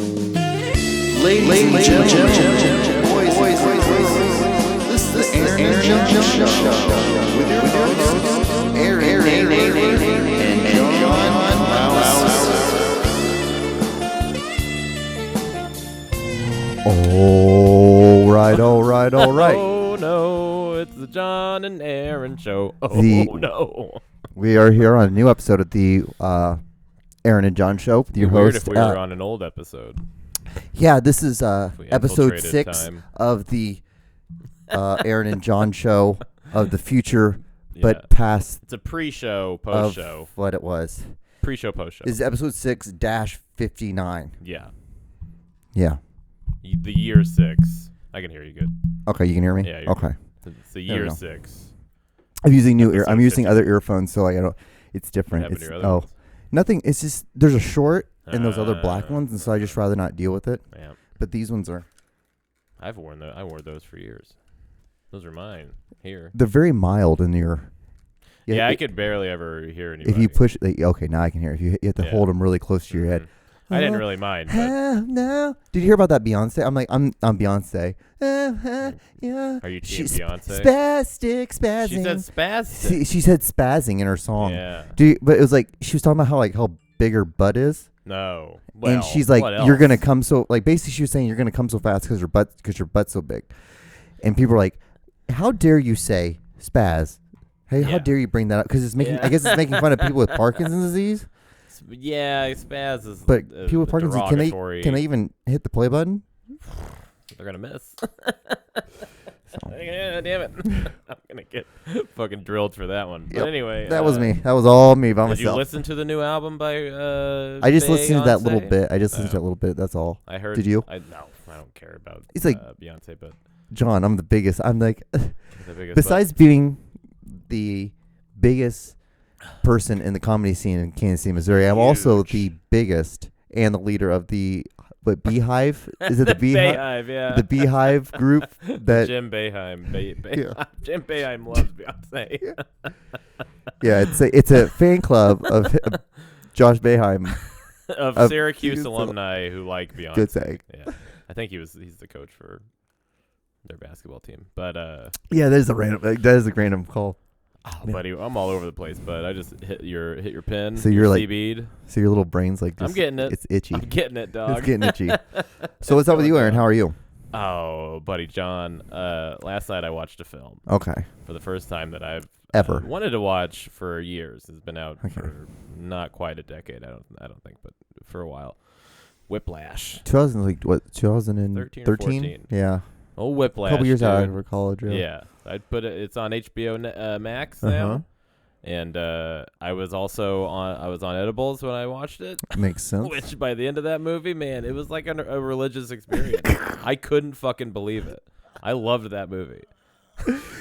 Ladies and gentlemen, boys, this is the Aaron and John Show with your hosts, Aaron and John Mouse. All right. Oh no, it's the John and Aaron Show. Oh no. We are here on a new episode of the Aaron and John Show with your Weird host. if we were on an old episode. Yeah, this is we episode infiltrated 6 time. of the Aaron and John Show of the future, Yeah. but past It's a pre-show, of post-show. what it was. Pre-show, post-show. This is episode 6-59. Yeah. Yeah. The year 6. I can hear you good. Okay, you can hear me? Yeah, you're okay. It's the There we year go. 6. I'm using Episode I'm using 50. other earphones, so I don't. It's different. What happened It's to your other ones? nothing. It's just there's a short and those other black Ah. ones, and so I just rather not deal with it. Yeah. But these ones are I wore those for years. Those are mine here. they're very mild in your. Yeah, I could barely ever hear anybody. If you push, okay, now I can hear. If you have to Yeah. hold them really close to your head. I didn't really mind. But No. Did you hear about that Beyonce? I'm Beyonce. Yeah. Are you team She's Beyonce? Spazzing. She said spastic. She said spazzing in her song. Yeah. But it was like she was talking about how big her butt is. No. Well, And she's like, what you're gonna else? come so like basically she was saying you're gonna come so fast because your butt's so big, and people are like, how dare you say spaz? Hey, how Yeah. dare you bring that up? Because it's making Yeah. I guess it's making fun of people with Parkinson's disease. Yeah, spaz is. But people with Parkinson's can they even hit the play button? They're gonna miss. So, Yeah, damn it! I'm gonna get fucking drilled for that one. Yep. But anyway, that was me. That was all me by Did you myself. listen to the new album by? I just listened to that little Beyonce? bit. I just listened to Oh. that little bit. That's all. I heard. Did you? No, I don't care about. It's like- Beyonce, but John, I'm the biggest. I'm like, the biggest. besides being the biggest person in the comedy scene in Kansas City, Missouri, I'm also Huge. the biggest and the leader of the Beehive. Is it the Beehive? Beehive, yeah. The Beehive group that Jim Beheim. Yeah. Jim Beheim loves Beyonce. yeah, it's a fan club of Josh Beehive. of Of Syracuse Syracuse alumni who like Beyonce. Good thing. Yeah, I think he's the coach for their basketball team. But Yeah, that is a random call. Yeah. buddy, I'm all over the place. But I just hit your pin. So you're like- CB'd. So your little brain's like I'm just, getting it. It's itchy. I'm getting it, dog. It's getting itchy. So what's up with you, Aaron? How are you? Oh, buddy, John. Last night I watched a film Okay. for the first time that I've Ever. wanted to watch for years. It's been out Okay. for not quite a decade. I don't think, but for a while. Whiplash. 2013? 13 or 14. Yeah. Oh, Whiplash. A couple years dude. out of college. Yeah, I'd put it. It's on HBO Max now, Uh-huh. and I was on edibles when I watched it. Makes sense. Which by the end of that movie, man, it was like a religious experience. I couldn't fucking believe it. I loved that movie.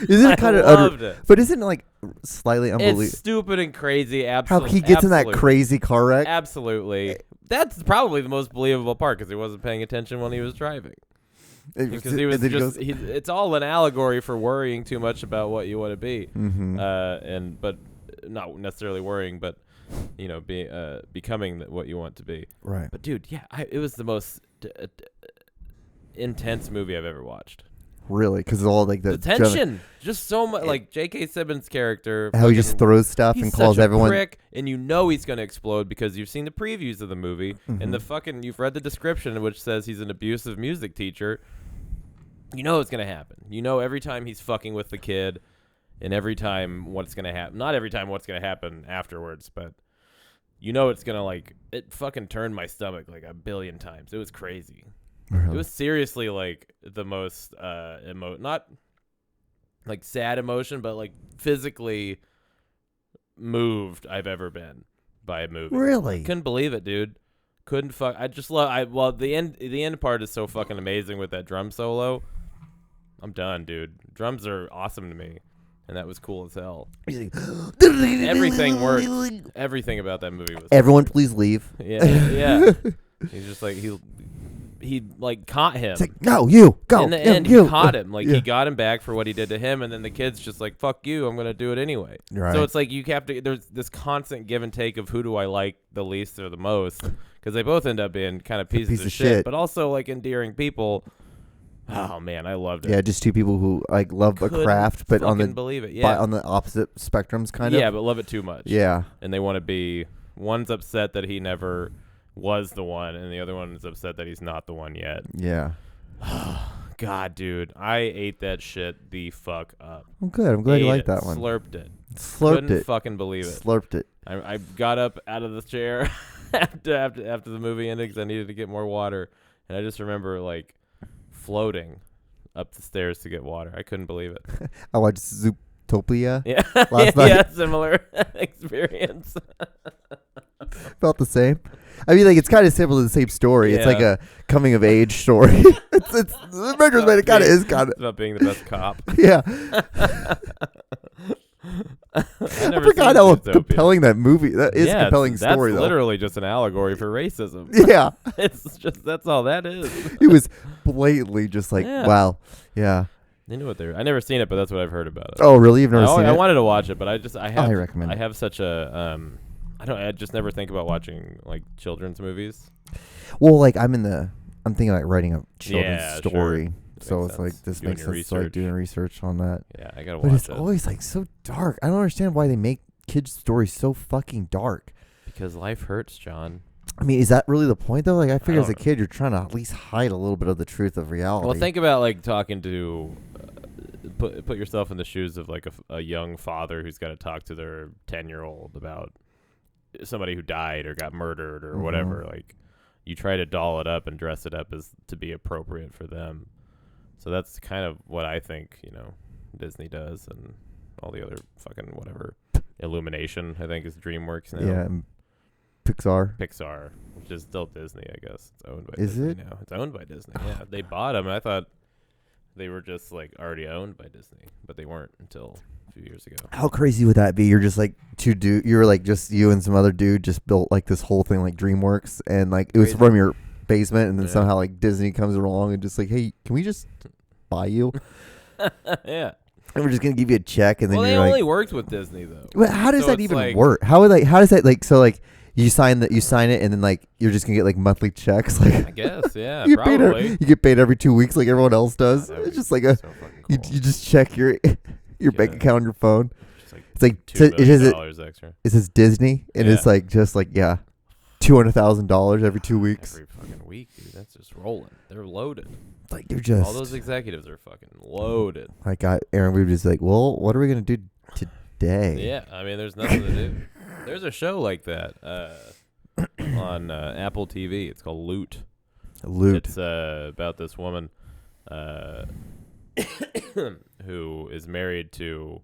Isn't it kind of loved it. But isn't it like slightly It's unbelievable? stupid and crazy. How Absolutely. he gets in that crazy car wreck? Absolutely. That's probably the most believable part because he wasn't paying attention when he was driving. Because he was and then he just, goes- it's all an allegory for worrying too much about what you want to be. Mhm. But not necessarily worrying, but becoming what you want to be. Right. But dude, yeah, it was the most intense movie I've ever watched. Really? Because all like The tension, just so much. Like J.K. Simmons' character, how he just fucking- throws stuff he's and calls such a everyone. prick, and you know he's gonna explode because you've seen the previews of the movie and the fucking you've read the description which says he's an abusive music teacher. You know it's gonna happen. You know every time he's fucking with the kid, and every time what's gonna happen. Not every time what's gonna happen afterwards, but you know it's gonna it fucking turned my stomach like a billion times. It was crazy. Really? It was seriously like the most not like sad emotion, but like physically moved I've ever been by a movie. Really? Couldn't believe it, dude. Couldn't fuck. I just love. The end part is so fucking amazing with that drum solo. I'm done, dude. Drums are awesome to me, and that was cool as hell. Everything worked. Everything about that movie was. Everyone, please leave. Yeah. He's just like he like caught him. It's like, no, you go. In the no, end, you. he caught him. Like Yeah. he got him back for what he did to him, and then the kid's just like, "Fuck you, I'm gonna do it anyway." Right. So it's like you have to. There's this constant give and take of who do I like the least or the most, because they both end up being kind of pieces Piece of of shit, shit. but also like endearing people. Oh man, I loved it. Yeah, just two people who like love a Couldn't craft, but on the believe it. Yeah, on the opposite spectrums, kind of. yeah, but love it too much. Yeah. And they want to be. One's upset that he never was the one, and the other one is upset that he's not the one yet. Yeah. God, dude, I ate that shit the fuck up. Well, good. I'm glad you Ate like it, that one. Slurped it. Slurped Couldn't it. fucking believe it. Slurped it. I got up out of the chair after the movie ended because I needed to get more water, and I just remember like floating up the stairs to get water. I couldn't believe it. I watched Zootopia Yeah, last night. yeah, similar experience. Felt the same. I mean, like it's kind of similar to the same story. It's like Yeah. a coming of age story. it's the retrospect. It kind of is kind It's about being the best cop. of yeah. I I forgot how compelling that movie. That is a yeah, compelling story that's though. literally just an allegory for racism. Yeah, It's just that's all that is. it was blatantly just like Yeah. wow. Yeah. They knew what they were. I never seen it, but that's what I've heard about it. Oh, really? You've never seen I it? wanted to watch it, but I highly recommend I it. have such a I just never think about watching like children's movies. Well, like I'm thinking like writing a children's Yeah, story. sure. So Makes it's like sense. this Doing makes your sense. Like research. doing research on that. Yeah, I gotta But watch it's it always like so dark. I don't understand why they make kids' stories so fucking dark. because life hurts, John. I mean, is that really the point though? Like, I figure as a don't- kid, you're trying to at least hide a little bit of the truth of reality. Well, think about like talking to put yourself in the shoes of like a young father who's got to talk to their 10-year-old about somebody who died or got murdered or Mhm. whatever. Like, you try to doll it up and dress it up as to be appropriate for them. So that's kind of what I think, Disney does and all the other fucking whatever. Illumination, I think, is DreamWorks now. Yeah, and Pixar. Pixar, which is still Disney, I guess. It's owned by Is Disney it? now. It's owned by Disney. Yeah, they bought them, and I thought they were just like already owned by Disney, but they weren't until a few years ago. How crazy would that be? You're just like you were like just you and some other dude just built like this whole thing like DreamWorks, and like it was Crazy. from your basement, and then Yeah. somehow like Disney comes along and just like, hey, can we just buy you? Yeah. And we're just gonna give you a check, and then Well, they you're only like, workk with Disney though. but how does so that it's even like- work? How does that like so like you sign it, and then like you're just gonna get like monthly checks, like I guess, yeah, you, get paid probably. you get paid every 2 weeks like everyone else does. God, that would It's be just like a so fucking you cool. just check your bank Yeah. account on your phone. Just like It's like $2 it says million extra it says Disney, and it's Yeah. like just like $200,000 every 2 weeks. every fucking week, dude. That's just rolling. They're loaded. Like they're just All those executives are fucking loaded. like Aaron. We were just like, well, what are we gonna do today? Yeah, I mean, there's nothing to do. There's a show like that on Apple TV. It's called Loot. Loot. It's about this woman who is married to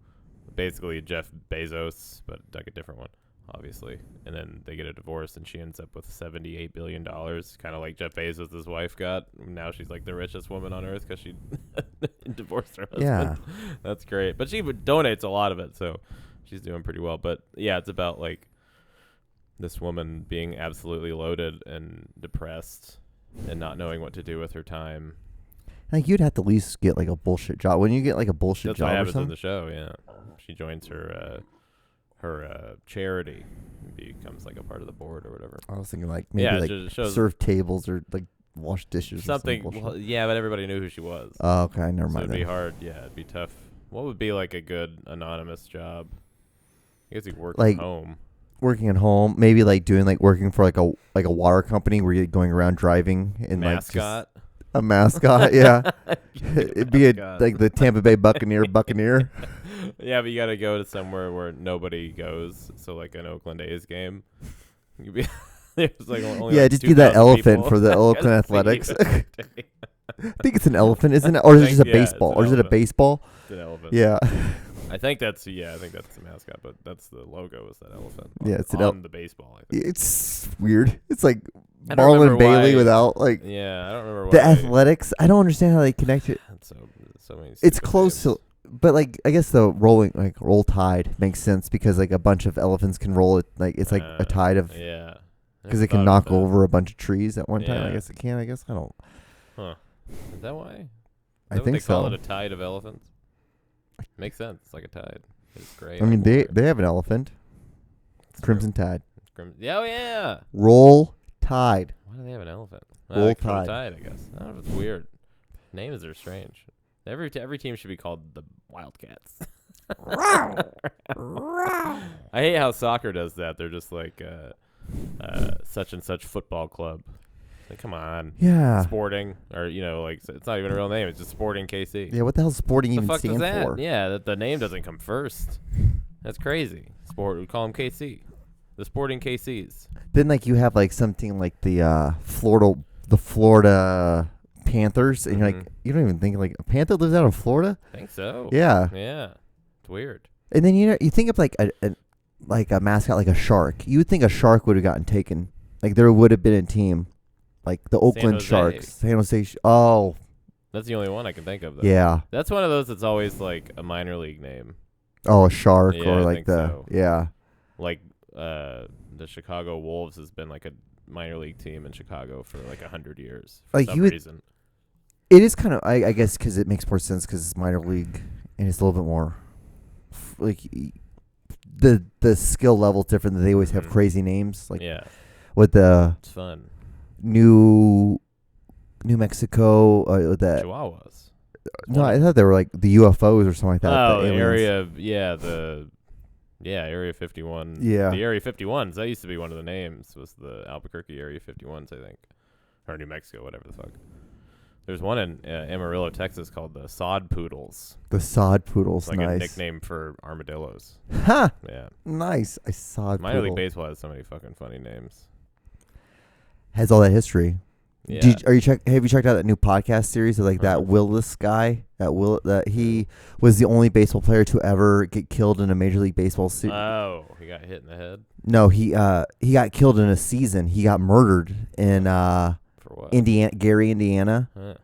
basically Jeff Bezos, but like a different one, obviously. And then they get a divorce, and she ends up with $78 billion, kind of like Jeff Bezos' wife got. Now she's like the richest woman on earth because she divorced her husband. Yeah. That's great. But she donates a lot of it, so she's doing pretty well. But yeah, it's about like this woman being absolutely loaded and depressed and not knowing what to do with her time. Like you'd have to at least get like a bullshit job. When you get like a bullshit That's what job or happens in something. the show. Yeah, she joins her charity and becomes like a part of the board or whatever. I was thinking like maybe Yeah, it like just shows serve tables or like wash dishes. something. Or some bullshit. Well, yeah, but everybody knew who she was. Oh, okay, never So mind. it'd be then. hard. Yeah, it'd be tough. What would be like a good anonymous job? I guess you could work Like- from home. Working at home, maybe like doing like working for like a water company where you're going around driving and Mascot. like just a mascot. Yeah, it'd be Mascot. like the Tampa Bay Buccaneer. Yeah, but you got to go to somewhere where nobody goes. So like an Oakland A's game, you'd be there's like only Yeah, like just be that 2,000 elephant people. for the Oakland Athletics. I think it's an elephant, isn't it? Or is it just a Yeah, it's baseball? an Or is it a elephant. baseball? It's an elephant. Yeah. I think that's the mascot, but that's the logo is that elephant. Yeah, it's an on the baseball. I think. It's weird. It's like I don't Marlon remember Bailey why- without like Yeah, I don't remember the why. athletics. I don't understand how they connect it. So many. It's stupid close names. to, but like I guess the roll tide makes sense because like a bunch of elephants can roll it. Like it's like a tide of Yeah. because I it can thought knock about that. over a bunch of trees at one time. I Yeah. guess it can. I guess I don't. Huh. Is that why? Is I that what think they call so. it, a tide of elephants? Makes sense. It's like a tide. It's great. I mean they have an elephant. It's Crimson Tide. true. Yeah, oh yeah. Roll Tide. Why do they have an elephant? Roll Control Tide. I guess. I don't know. It's weird. Names are strange. Every team should be called the Wildcats. I hate how soccer does that. They're just like such and such football club. Like, come on. Yeah. Sporting, or like it's not even a real name. It's just Sporting KC. Yeah, what the hell does sporting What the even fuck does stand that? for? Yeah, that the name doesn't come first. That's crazy. We call them KC. The Sporting KCs. Then like you have like something like the Florida Panthers, and you're like, you don't even think like a panther lives out of Florida? I think so. Yeah. Yeah. It's weird. And then you think of like a mascot like a shark. You would think a shark would have gotten taken. Like there would have been a team, like the Oakland Jose. Sharks, San Jose. Oh, That's the only one I can think of, though. yeah. That's one of those that's always like a minor league name. Oh, a shark Yeah, or I like think the so. yeah. Like the Chicago Wolves has been like a minor league team in Chicago for like 100 years for Like, some you would- reason. It is kind of I guess because it makes more sense because it's minor league and it's a little bit more like the skill level's different. They always have crazy names like Yeah, with the it's fun. New Mexico that Chihuahuas. no, I thought they were like the UFOs or something like that. Oh, the the aliens. Area 51. Yeah. The Area 51s. That used to be one of the names. Was the Albuquerque Area 51s, I think, or New Mexico, whatever the fuck. There's one in Amarillo, Texas, called the Sod Poodles. The sod poodles, It's like nice. a nickname for armadillos. Ha! Yeah. Nice. I sod Minor poodle. League Baseball has so many fucking funny names. Has all that history. Yeah. Have you checked out that new podcast series of like that Willis guy? That he was the only baseball player to ever get killed in a Major League Baseball series. Oh, he got hit in the head? No, he got killed in a season. He got murdered in For what? Gary, Indiana. Huh.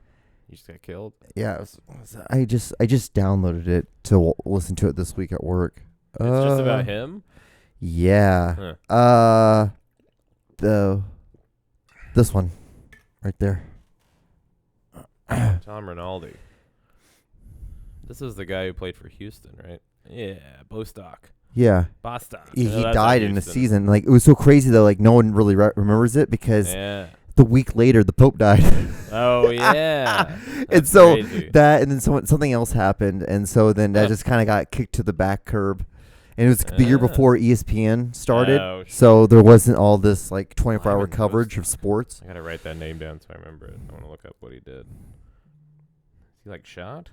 You just got killed? Yeah, I just downloaded it to listen to it this week at work. It's just about him? Yeah. Huh. This one right there. Tom Rinaldi. This is the guy who played for Houston, right? Yeah, Bostock. Yeah. Bostock. He No, that's died not in a Houston. season. Like it was so crazy though. Like no one really remembers it because Yeah. the week later the Pope died. Oh, yeah. And That's so crazy. and then something else happened, and so then that just kind of got kicked to the back curb. And it was the year before ESPN started, Oh, shit. so there wasn't all this like 24-hour Lyman coverage of Bostock. sports. I gotta write that name down so I remember it. I want to look up what he did. Is he like shot?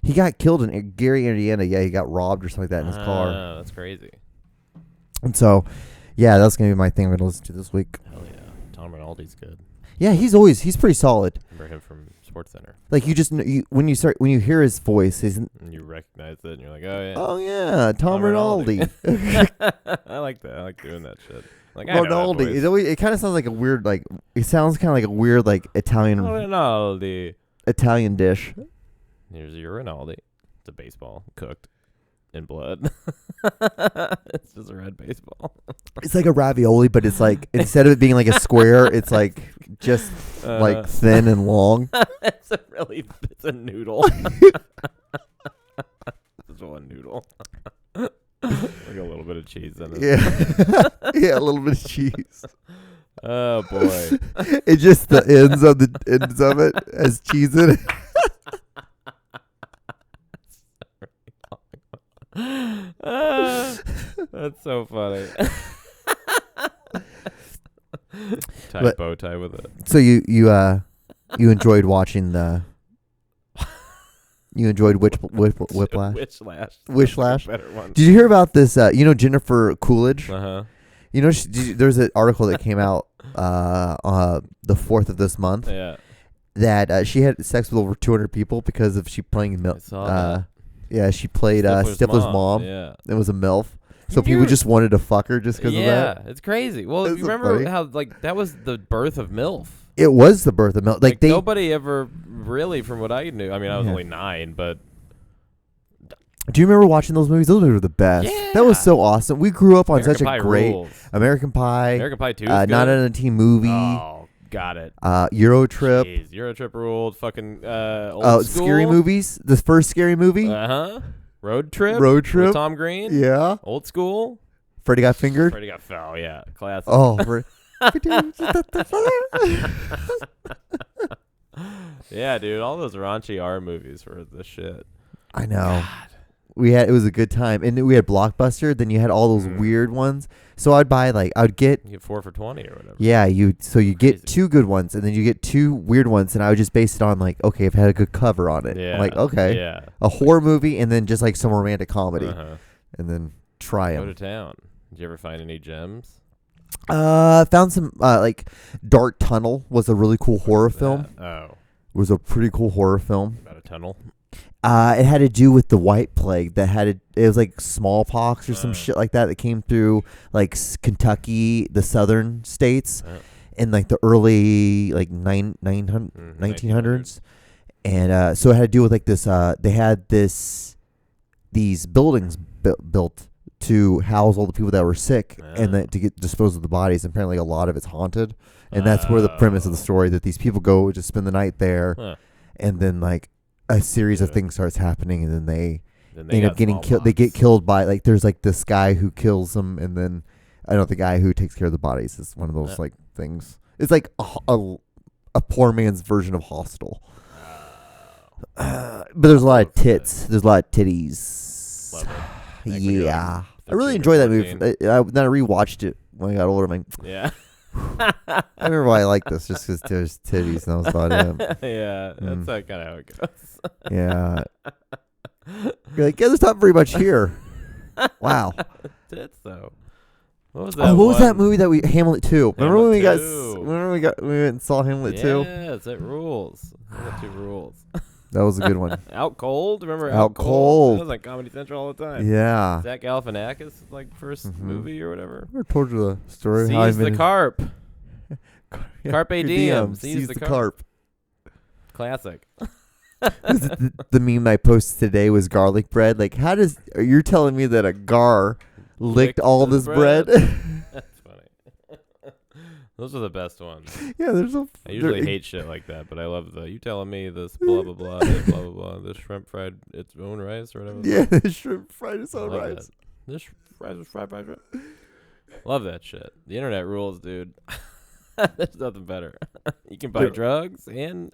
He got killed in Gary, Indiana. Yeah, he got robbed or something like that in his car. Oh, that's crazy. And so, yeah, that's gonna be my thing I'm gonna listen to this week. Hell yeah. Tom Rinaldi's good. Yeah, he's pretty solid. Remember him from SportsCenter. Like you just when you hear his voice, And you recognize it and you're like, oh, yeah. oh yeah, Tom Rinaldi. I like that. I like doing that shit. Like, I know that Rinaldi. voice. It kind of sounds like a weird it sounds kind of like a weird Rinaldi. Italian dish. Here's your Rinaldi. It's a baseball cooked in blood. It's just a red baseball. It's like a ravioli, but it's like instead of it being like a square, it's like just like thin and long. It's a noodle. It's one noodle. Like a little bit of cheese in it. Yeah, yeah, a little bit of cheese. Oh boy. It's just the ends of it has cheese in it. That's so funny. Tie But- bow tie with it. So you enjoyed watching the. You enjoyed Whiplash. Wishlash. Better one. Did you hear about this? Jennifer Coolidge. Uh-huh. There's an article that came out the 4th of this month Yeah. that she had sex with over 200 people because of she playing I saw that. yeah, she played Stifler's mom. Yeah. It was a MILF. So You're- people just wanted to fuck her just because of that. Yeah, it's crazy. Well, That's you so remember funny. how that was the birth of MILF. It was the birth of MILF. Like they nobody ever really, from what I knew. I mean, I was Yeah. only 9, but Do you remember watching those movies? Those movies were the best. Yeah. That was so awesome. We grew up on American such a Pie great rules. American Pie. American Pie 2 is Not good. on a Teen movie. Oh, got it. Euro Trip. Jeez, Eurotrip ruled. Fucking old school. Scary movies. The first Scary movie. Uh-huh. Road Trip. Road with Trip. Tom Green. Yeah. Old school. Freddy got fingered. Freddy got foul. Yeah, classic. Oh, Yeah, dude, all those raunchy R movies were the shit. I know. God. It was a good time, and then we had Blockbuster. Then you had all those weird ones. So I'd buy I'd get You get 4 for $20 or whatever. yeah. You Crazy. get 2 good ones, and then you get 2 weird ones, and I would just base it on okay, I've had a good cover on it. Yeah. I'm like, okay, Yeah. a horror movie, and then just some romantic comedy, Uh-huh. and then try Go to them. town. Did you ever find any gems? Found some Dark Tunnel was a really cool horror film. Oh, It was a pretty cool horror film. about a tunnel. It had to do with the White Plague it was like smallpox or some Oh. shit like that came through Kentucky, the southern states, Oh. in the early 1900s. And so it had to do with this. They had these buildings built to house all the people that were sick and then to dispose of the bodies. And apparently, a lot of it's haunted, and that's where the premise of the story that these people go to spend the night there, Huh. and then a series of things starts happening, and then they Then end up got getting killed. They get killed by there's this guy who kills them, and then the guy who takes care of the bodies is one of those things. It's like a poor man's version of Hostel. But there's a lot of tits. There's a lot of titties. Love it. Like when you're, Yeah, like, I really 13 or enjoyed that movie. 14. Then I rewatched it when I got older. I'm like, Yeah. I remember why I like this just because there's titties, and that was about it. Yeah, that's kind of how it goes. Yeah. You're like, yeah, there's not very much here. Wow. Tits though. What was that? What was that one? movie that Hamlet 2? Remember when Hamlet we 2. went and saw Hamlet 2? Yes, it rules. Hamlet 2 rules. That was a good one. Out Cold, remember Out Cold. That was on Comedy Central all the time. Yeah. Zach Galifianakis, first movie or whatever. I told you the story. how I Seize the made- carp. Yeah, Carpe your diem. DM, Seize the carp. Classic. the meme I posted today was garlic bread. You're telling me that a gar licked all his this bread? That's funny. Those are the best ones. Yeah, there's a. I usually hate shit like that, but I love you telling me this blah blah blah this blah blah blah. This shrimp fried its own rice or whatever. Yeah, the shrimp fried its own Love rice. that. This fries was fried by shrimp. Love that shit. The internet rules, dude. There's nothing better. You can buy drugs and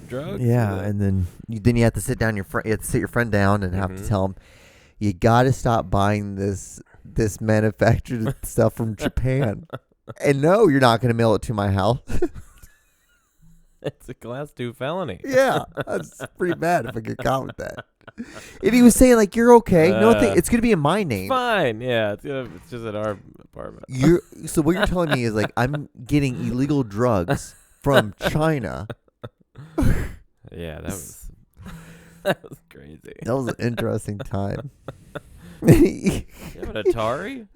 drugs. Yeah, and then you have to sit down you have to sit your friend down and have to tell him you got to stop buying this manufactured stuff from Japan. And no, you're not going to mail it to my house. It's a class 2 felony. Yeah, that's pretty bad if I get caught with that. And he was saying you're okay. No, it's going to be in my name. Fine. Yeah, it's just at our apartment. So what you're telling me is I'm getting illegal drugs from China. Yeah, that was crazy. That was an interesting time. You have an Atari?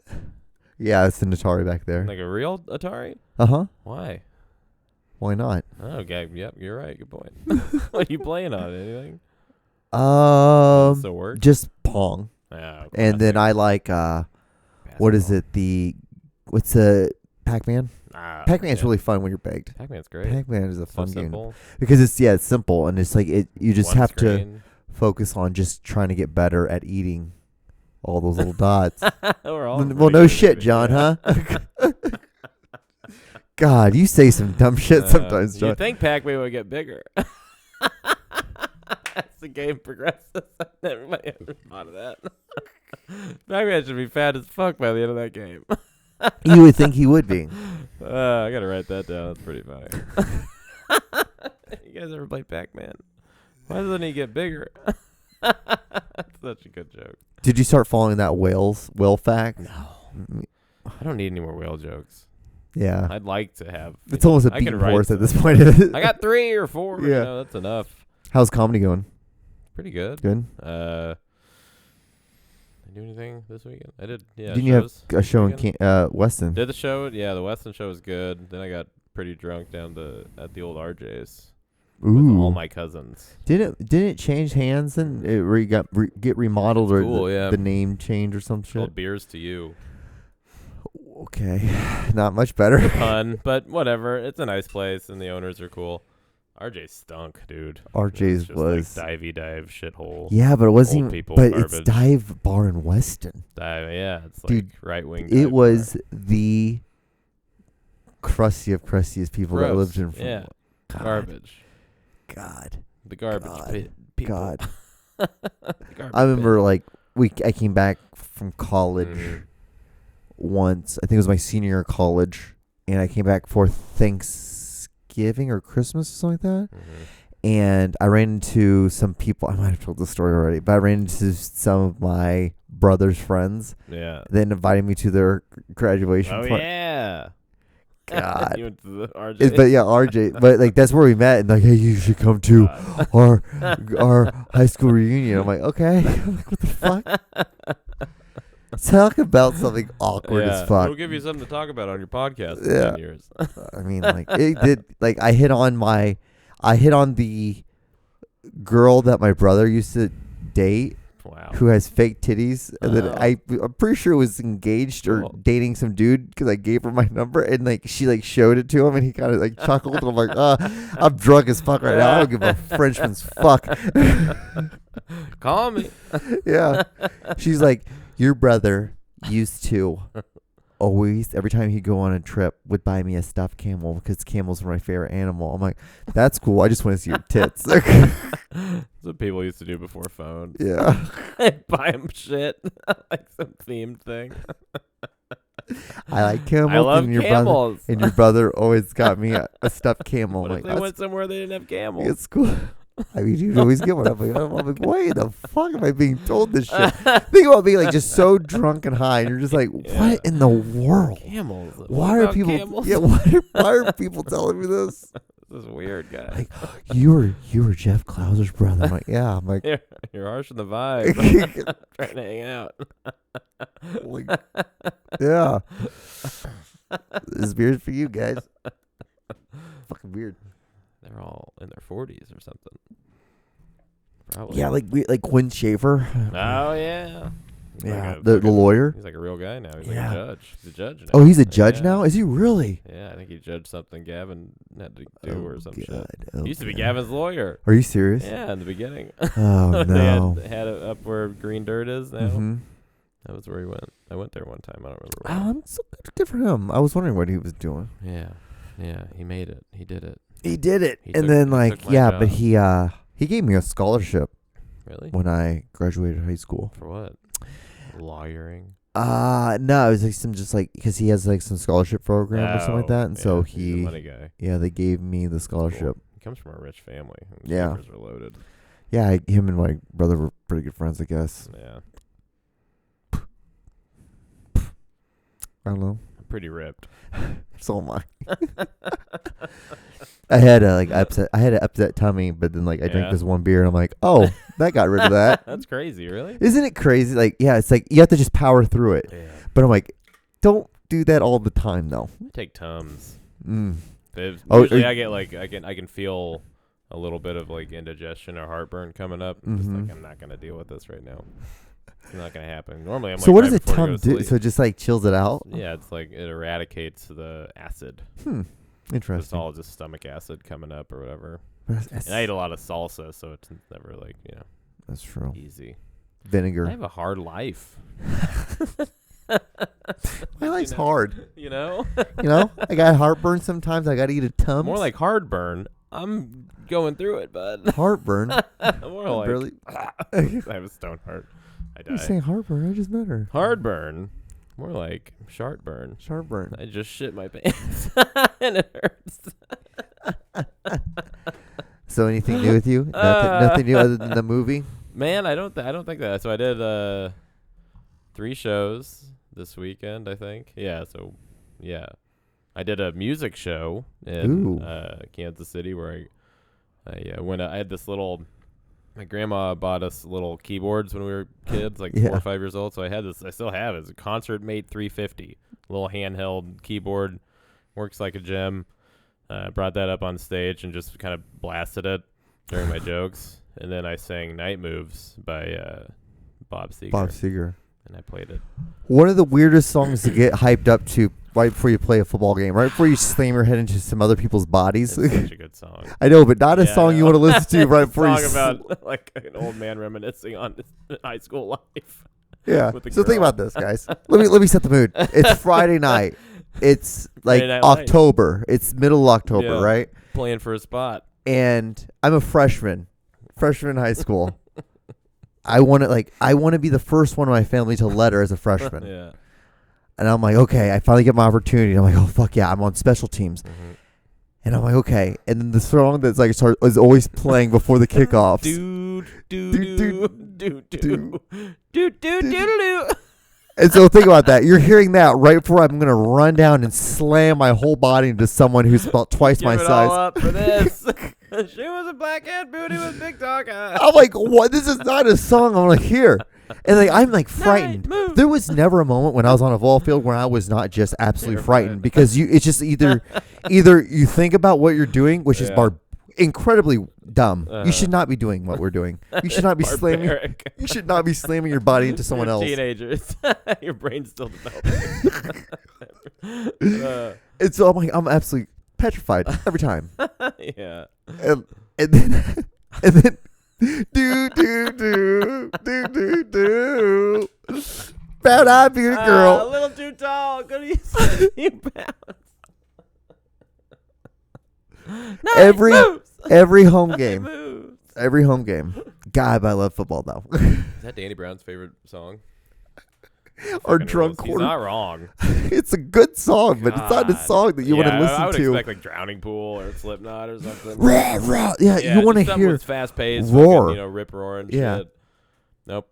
Yeah, it's an Atari back there. Like a real Atari? Uh-huh. Why? Why not? Oh, okay. Yep, you're right. Good point. What are you playing on? Anything? Still work? Just Pong. Yeah, And then I like what is it? What's the Pac-Man? Pac-Man's really fun when you're baked. Pac-Man's great. Pac-Man is a So fun game simple. because it's simple and it's you just One have to screen. focus on just trying to get better at eating all those little dots. We're all Well, pretty no good shit, at it, John, yeah. huh? God, you say some dumb shit sometimes, John. You think Pac-Man would get bigger? As the game progresses, everybody ever thought of that. Pac-Man should be fat as fuck by the end of that game. You would think he would be. I gotta write that down. That's pretty funny. You guys ever play Pac-Man? Why doesn't he get bigger? That's such a good joke. Did you start following that whale fact? No. I don't need any more whale jokes. Yeah. I'd like to have. It's almost a I can beaten write horse at this some. point. I got 3 or 4. Yeah. That's enough. How's comedy going? Pretty good. Good. Did I do anything this weekend? I did. Yeah. Didn't you have shows a this show in weekend. Weston? Did the show? Yeah, the Weston show was good. Then I got pretty drunk at the old RJ's with all Ooh. my cousins. Didn't it change hands and get remodeled or Cool, yeah. the name change or some It's shit? called Beers to You. Okay, not much better. Fun, but whatever. It's a nice place and the owners are cool. RJ stunk, dude. RJ's It's just was like dive shithole. yeah, but it wasn't. old people But garbage. it's Dive Bar in Weston. Yeah, it's like Dude, right wing. It was the crustiest people that lived in. Yeah. God. Garbage. God. The garbage God. pit people. God. Garbage I remember pit. like I came back from college once. I think it was my senior year of college, and I came back for Thanksgiving or Christmas or something like that. And I ran into some people. I might have told the story already, but I ran into some of my brother's friends. Yeah. They invited me to their graduation Oh, party. yeah. God. You went to the RJ. But yeah, RJ. But like that's where we met, and like, hey, you should come to our high school reunion. I'm like, okay. I'm like, what the fuck? Talk about something awkward as fuck. It'll give you something to talk about on your podcast in Yeah. 10 years. I mean, like it did. Like I hit on the girl that my brother used to date. Wow. Who has fake titties, and then Oh. I'm pretty sure was engaged or Cool. dating some dude because I gave her my number, and like she like showed it to him, and he kind of like chuckled, and I'm like, I'm drunk as fuck right now. I don't give a Frenchman's fuck. Call me. Yeah, she's like, your brother used to always, every time he'd go on a trip, would buy me a stuffed camel because camels were my favorite animal. I'm like, that's cool. I just want to see your tits. That's what people used to do before phones. Yeah. Buy them shit. Like some themed thing. I like camels. I love and your camels. Brother, and your brother always got me a stuffed camel. What I'm if like, they went somewhere they didn't have camels? it's cool. I mean, you'd always get one. I'm like, why the fuck am I being told this shit? Think about being like just so drunk and high, and you're just like, what in the world? Camels. Why What are about people? Camels? Yeah, why are people telling me this? This is weird, guy. Like, you were Jeff Klauser's brother. I'm like, yeah. I'm like, You're harsh on the vibe. I'm trying to hang out. like, yeah. This is weird for you guys. Fucking weird. They're all in their 40s or something. Probably. Yeah, like Quinn Schaefer. Oh, yeah. He's Yeah, like the lawyer. He's like a real guy now. He's Yeah. like a judge. He's a judge now. Oh, he's a judge Yeah. now? Is he really? Yeah, I think he judged something Gavin had to do or some shit. Oh, He used to be God. Gavin's lawyer. Are you serious? Yeah, in the beginning. Oh, no. They had it up where green dirt is now. Mm-hmm. That was where he went. I went there one time. I don't remember where. I'm so good for him. I was wondering what he was doing. Yeah. Yeah, he made it. He did it. He did it. He And took- then he like, took my yeah, job. but he gave me a scholarship Really? when I graduated high school. For what? Lawyering? No, it was like some just like because he has like some scholarship program or something like that, and yeah, so he's a money guy. they gave me the scholarship. Cool. He comes from a rich family. His Yeah. papers are loaded. Yeah, him and my brother were pretty good friends, I guess. Yeah. I don't know. I'm pretty ripped. So am I. I had an upset tummy, but then like I drank Yeah. this one beer and I'm like, oh, that got rid of that. That's crazy, really? Isn't it crazy? Like, yeah, it's like you have to just power through it. Yeah. But I'm like, don't do that all the time, though. I take Tums. Mm. Usually I get like I can feel a little bit of like indigestion or heartburn coming up. I'm just Mhm. like I'm not gonna deal with this right now. It's not gonna happen. Normally I'm So like what right does a before I tum go to do? sleep. So it just like chills it out. Yeah, it's like it eradicates the acid. It's Interesting. all just stomach acid coming up or whatever. That's, And I eat a lot of salsa, so it's never like that's true. easy. Vinegar. I have a hard life. My life's You know? hard. You know? You know, I got heartburn sometimes. I got to eat a tum. More like heartburn. I'm going through it, bud. heartburn. More like Barely. I have a stone heart. I You're die. saying heartburn? I just met her. Heartburn. More like shartburn. Heartburn. I just shit my pants and it hurts. So anything new with you? Nothing new other than the movie. Man, I don't think that. So I did 3 shows this weekend, I think. Yeah, so yeah. I did a music show in Kansas City where I went. I had this little. My grandma bought us little keyboards when we were kids, like 4 or 5 years old. So I had this. I still have it. It's a Concert Mate 350, little handheld keyboard, works like a gem. Brought that up on stage and just kind of blasted it during my jokes, and then I sang "Night Moves" by Bob Seger. Bob Seger. And I played it. One of the weirdest songs to get hyped up to right before you play a football game, right before you slam your head into some other people's bodies. It's such a good song. I know, but not a Yeah, song you want to listen to right before you. It's a song about like an old man reminiscing on his high school life. Yeah. with the So think girl. about this, guys. Let me set the mood. It's Friday night. it's like Friday Night Lights. October. It's middle of October, Yeah. right? Playing for a spot. And I'm a freshman in high school. I want to be the first one in my family to letter as a freshman. Yeah. And I'm like, okay, I finally get my opportunity. I'm like, oh fuck yeah, I'm on special teams. Mm-hmm. And I'm like, okay. And then the song that's like is always playing before the kickoffs. And so think about that. You're hearing that right before I'm gonna run down and slam my whole body into someone who's about twice my Give it size. all up for this. She was a black-haired booty with big dog eyes. I'm like, what? This is not a song I want to hear. And like, I'm like frightened. move. There was never a moment when I was on a ball field where I was not just absolutely frightened, because it's just either you think about what you're doing, which is incredibly dumb. You should not be doing what we're doing. You should not be slamming. You should not be slamming your body into someone else. Teenagers, your brain's still developing. And so I'm absolutely petrified every time. Yeah. And then do. Bad eye being a girl. A little too tall. Go to you bounce. Every home game. Moves. Every home game. God, but I love football though. Is that Danny Brown's favorite song? Or Fucking drunk rules. He's quarter. not wrong. It's a good song, but it's not a song that you want to I listen would to. expect like Drowning Pool or Slipknot or something. Rah, rah. Yeah, you want to hear It's fast paced, roar. Rip roaring Yeah. shit. Nope.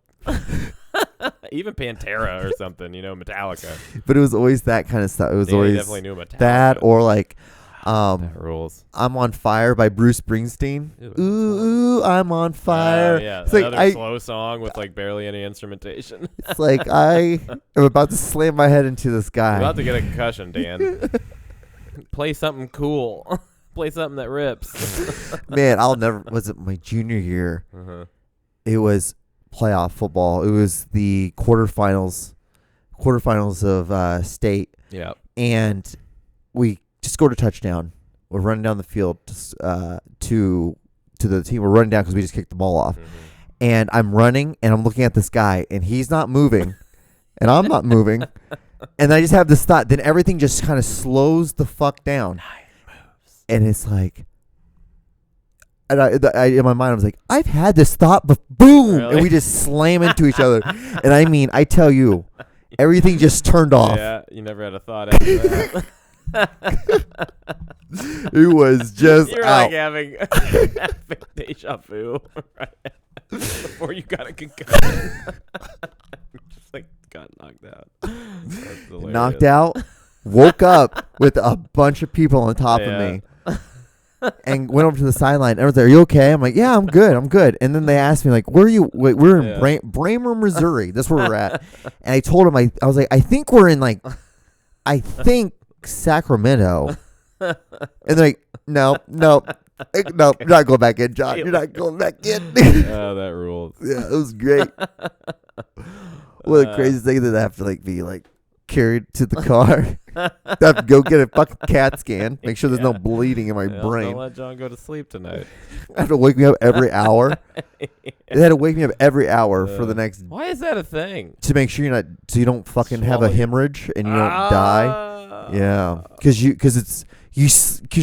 Even Pantera or something, Metallica. But it was always that kind of stuff. It was Danny always definitely knew Metallica. that, or like That rules. I'm on Fire by Bruce Springsteen. Ew. Ooh, I'm on fire. Yeah, It's like another slow song with like barely any instrumentation. it's like I am about to slam my head into this guy. You're about to get a concussion, Dan. Play something cool. Play something that rips. Man, I'll never. Was it my junior year? Uh-huh. It was playoff football. It was the quarterfinals of state, Yeah. and we just scored a touchdown. We're running down the field to the team. We're running down because we just kicked the ball off. Mm-hmm. And I'm running, and I'm looking at this guy, and he's not moving, and I'm not moving. And I just have this thought. Then everything just kind of slows the fuck down. And it's like, and I in my mind, I was like, I've had this thought, but boom, Really? and we just slam into each other. And I mean, I tell you, everything just turned off. Yeah, you never had a thought after that. It was just You're out. like having deja vu right before you got a concussion. Just like got knocked out. That's hilarious. Knocked out, woke up with a bunch of people on top of me, and went over to the sideline. Everyone's like, "Are you okay?" I'm like, "Yeah, I'm good." And then they asked me like, "Where are you?" Wait, we're in Bramer, Missouri. That's where we're at. And I told them I was like, "I think we're in Sacramento." And they're like, "No, you're not going back in, John. You're not going back in." Oh, that rules. Yeah, it was great. One of the craziest things is I have to be carried to the car. I have to go get a fucking CAT scan. Make sure there's no bleeding in my brain. Don't let John go to sleep tonight. I have to wake me up every hour. They had to wake me up every hour for the next Why is that a thing? to make sure you don't fucking have a Swallow. hemorrhage and you don't die. Yeah, because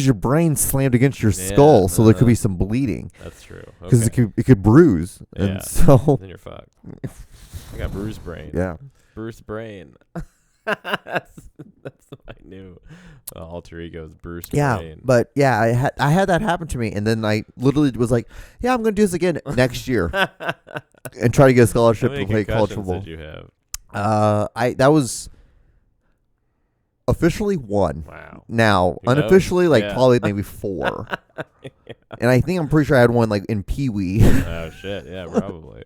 your brain slammed against your skull, so there could be some bleeding. That's true. Because Okay. it could bruise, Yeah. and so Then you're fucked. I got bruised brain. yeah. Bruce Brain. that's my new alter ego's Bruce Yeah, Brain. but yeah, I had that happen to me, and then I literally was like, "Yeah, I'm gonna do this again next year and try to get a How scholarship many to play college concussions football." did you have? That was officially one. Wow. Now, Who knows? unofficially, Yeah. probably maybe 4. And I'm pretty sure I had one in Pee Wee. Oh shit! Yeah, probably.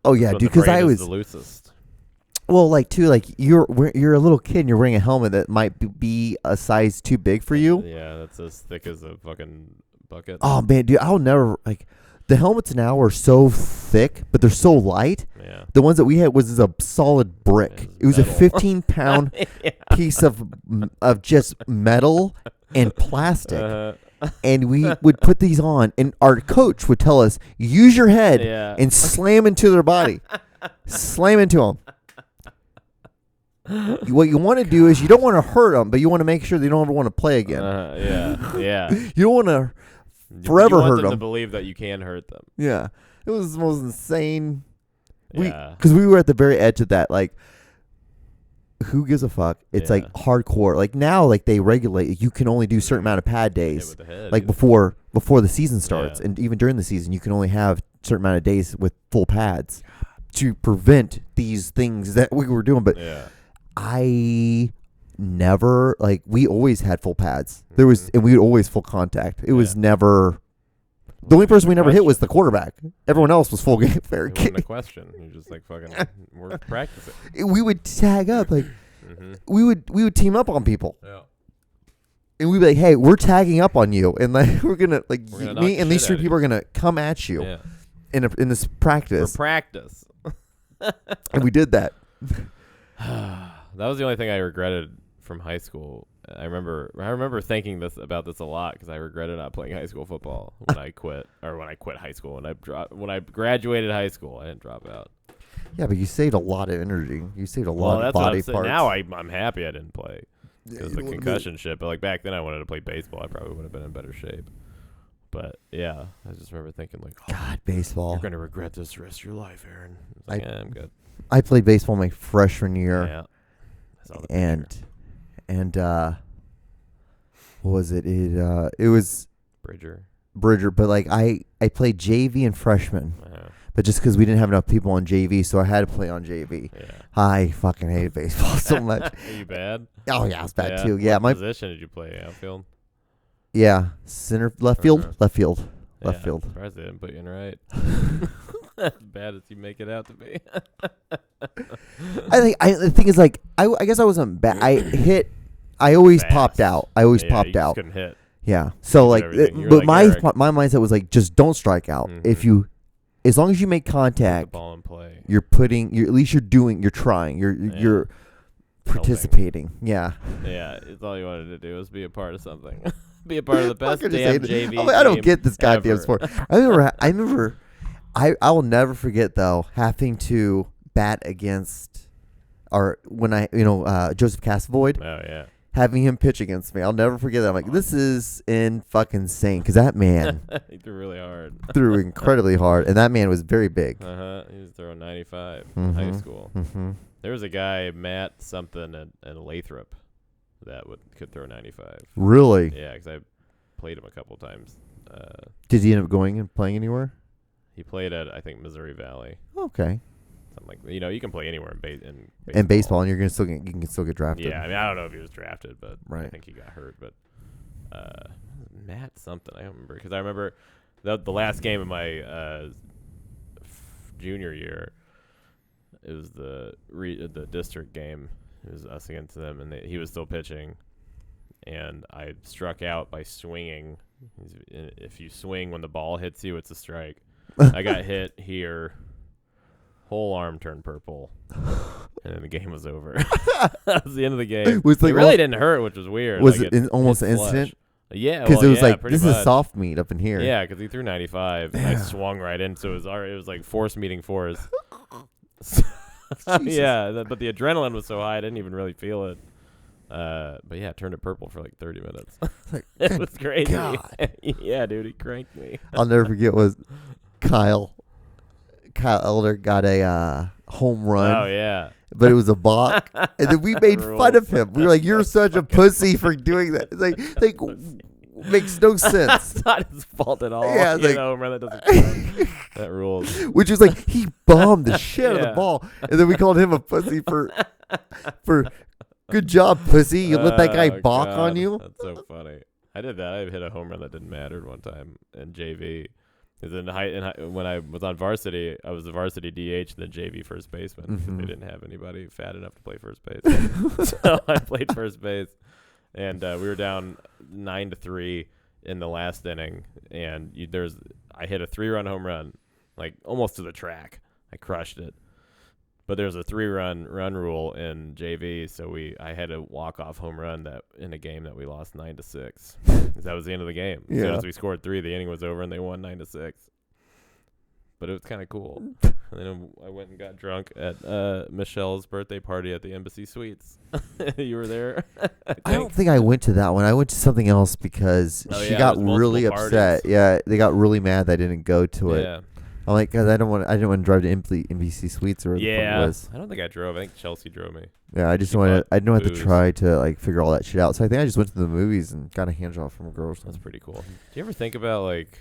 Oh yeah, But dude, the because brain I is was the loosest. well, you're a little kid and you're wearing a helmet that might be a size too big for you. Yeah, that's as thick as a fucking bucket. Oh man, dude, I'll never the helmets now are so thick, but they're so light. Yeah. The ones that we had was a solid brick. It was a metal. 15-pound piece of just metal and plastic. And we would put these on, and our coach would tell us, use your head Yeah. and slam into their body. Slam into them. what you want to do is you don't want to hurt them, but you want to make sure they don't ever want to play again. Yeah. You don't want to You forever want hurt them them. to believe that you can hurt them. Yeah, it was the most insane. Yeah. Because we were at the very edge of that. Like, who gives a fuck? It's like hardcore. Like now, like they regulate. You can only do a certain amount of pad days. Hit with the head, Like yeah. before the season starts, Yeah. and even during the season, you can only have a certain amount of days with full pads to prevent these things that we were doing. But Yeah. I never we always had full pads. There was, and we would always full contact. It was never. The only person we never hit was the quarterback. Everyone else was full game fair. It wasn't a question. You're just like fucking. We're practicing. We would tag up Mm-hmm. we would team up on people. Yeah. And we'd be like, hey, we're tagging up on you, and we're gonna We're gonna knock me the and these shit three out of people are gonna come at you Yeah. in this practice, For practice. and we did that. That was the only thing I regretted from high school. I remember thinking about this a lot because I regretted not playing high school football when I quit high school. When I graduated high school, I didn't drop out. Yeah, but you saved a lot of energy. You saved a lot of That's body what I'm parts. saying. Now I'm happy I didn't play Yeah, because you the don't concussion shit. But like back then, I wanted to play baseball. I probably would have been in better shape. But yeah, I just remember thinking like, God, baseball. you're gonna regret this the rest of your life, Aaron. I was like, I'm good. I played baseball my freshman year, Yeah. I saw the and picture. what was it? It was Bridger. But I played JV and freshman. Uh-huh. But just because we didn't have enough people on JV, so I had to play on JV. Yeah. I fucking hated baseball so much. Are you bad? Oh yeah, I was bad too. Yeah, What position did you play? Outfield? Center, left field, Uh-huh. left field, Yeah, left field. I'm surprised they didn't put you in right. As bad as you make it out to be. The thing is I guess I wasn't bad. I always Fast. popped out. I always Yeah, popped you just out. couldn't hit. Yeah. So everything. You were but like my Eric. my mindset was just don't strike out. If Mhm. as long as you make Put the contact, ball in play. you're at least you're trying. You're participating. Yeah. Yeah, it's all you wanted to do was be a part of something. Be a part of the best Fucker just damn hated it. JV. I'm like, I don't game get this goddamn ever. sport. I remember. I will never forget though having to bat against, when Joseph Castavoid, Oh yeah. having him pitch against me. I'll never forget that. I'm like, this is fucking insane because that man He threw really hard. threw incredibly hard, and that man was very big. He was throwing 95 in high Mhm. school. Mm-hmm. There was a guy, Matt something at Lathrop, that could throw 95. Really? Yeah, because I played him a couple times. Did he end up going and playing anywhere? He played at, I think, Missouri Valley. Okay. Something like that. You can play anywhere in baseball. And baseball, and you can still get drafted. Yeah, I mean, I don't know if he was drafted, but I Right. think he got hurt. But Matt something, I don't remember. Because I remember the last game of my junior year, it was the district game. It was us against them, and he was still pitching. And I struck out by swinging. If you swing when the ball hits you, it's a strike. I got hit here. Whole arm turned purple. And then the game was over. That was the end of the game. It really didn't hurt, which was weird. Was it almost an flush. incident? Yeah, Because it was pretty this much. is soft meat up in here. Yeah, because he threw 95. And I swung right in, so it was like force meeting force. Yeah, but the adrenaline was so high, I didn't even really feel it. But yeah, it turned it purple for like 30 minutes. It was crazy. God. Yeah, dude, he cranked me. I'll never forget was Kyle Elder got a home run. Oh yeah. But it was a balk, and then we made fun of him. We were like, "You're such a pussy for doing that." It's like makes no sense. It's not his fault at all. Yeah, it's like- that doesn't count. That rules. Which is like he bombed the shit out of the Yeah. ball, and then we called him a pussy for good job, pussy. You let that guy Oh, balk God. on you. That's so funny. I did that. I hit a home run that didn't matter one time in JV. Because when I was on varsity, I was the varsity DH and then JV first baseman because Mhm. they didn't have anybody fat enough to play first base. So I played first base, and we were down 9-3 in the last inning, and I hit a 3-run home run, like almost to the track. I crushed it. But there's a 3-run rule in JV, so I had a walk-off home run that in a game that we lost 9-6. That was the end of the game. As soon Yeah. as we scored 3, the inning was over and they won 9-6. But it was kind of cool. And then I went and got drunk at Michelle's birthday party at the Embassy Suites. You were there? I don't think I went to that one. I went to something else because Oh, she yeah, got it was really multiple upset. parties. Yeah, they got really mad that I didn't go to it. Yeah. I'm like, cause I didn't want to drive to NBC Suites or whatever the fuck Yeah. it was. I don't think I drove. I think Chelsea drove me. Yeah, I just She wanted. bought I didn't have to booze. try to like figure all that shit out. So I think I just went to the movies and got a hand job from a girl. Or That's something. pretty cool. Do you ever think about like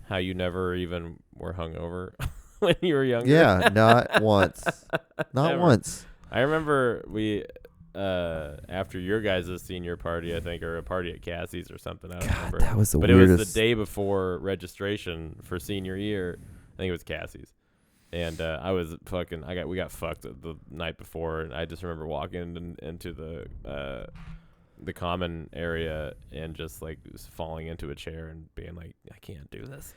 how you never even were hungover when you were younger? Yeah, not once. Not Never. once. I remember we after your guys' senior party, I think, or a party at Cassie's or something. I don't God, remember. that was the But weirdest. it was the day before registration for senior year. I think it was Cassie's. And I was fucking. We got fucked the night before, and I just remember walking into the common area and just like falling into a chair and being like, I can't do this.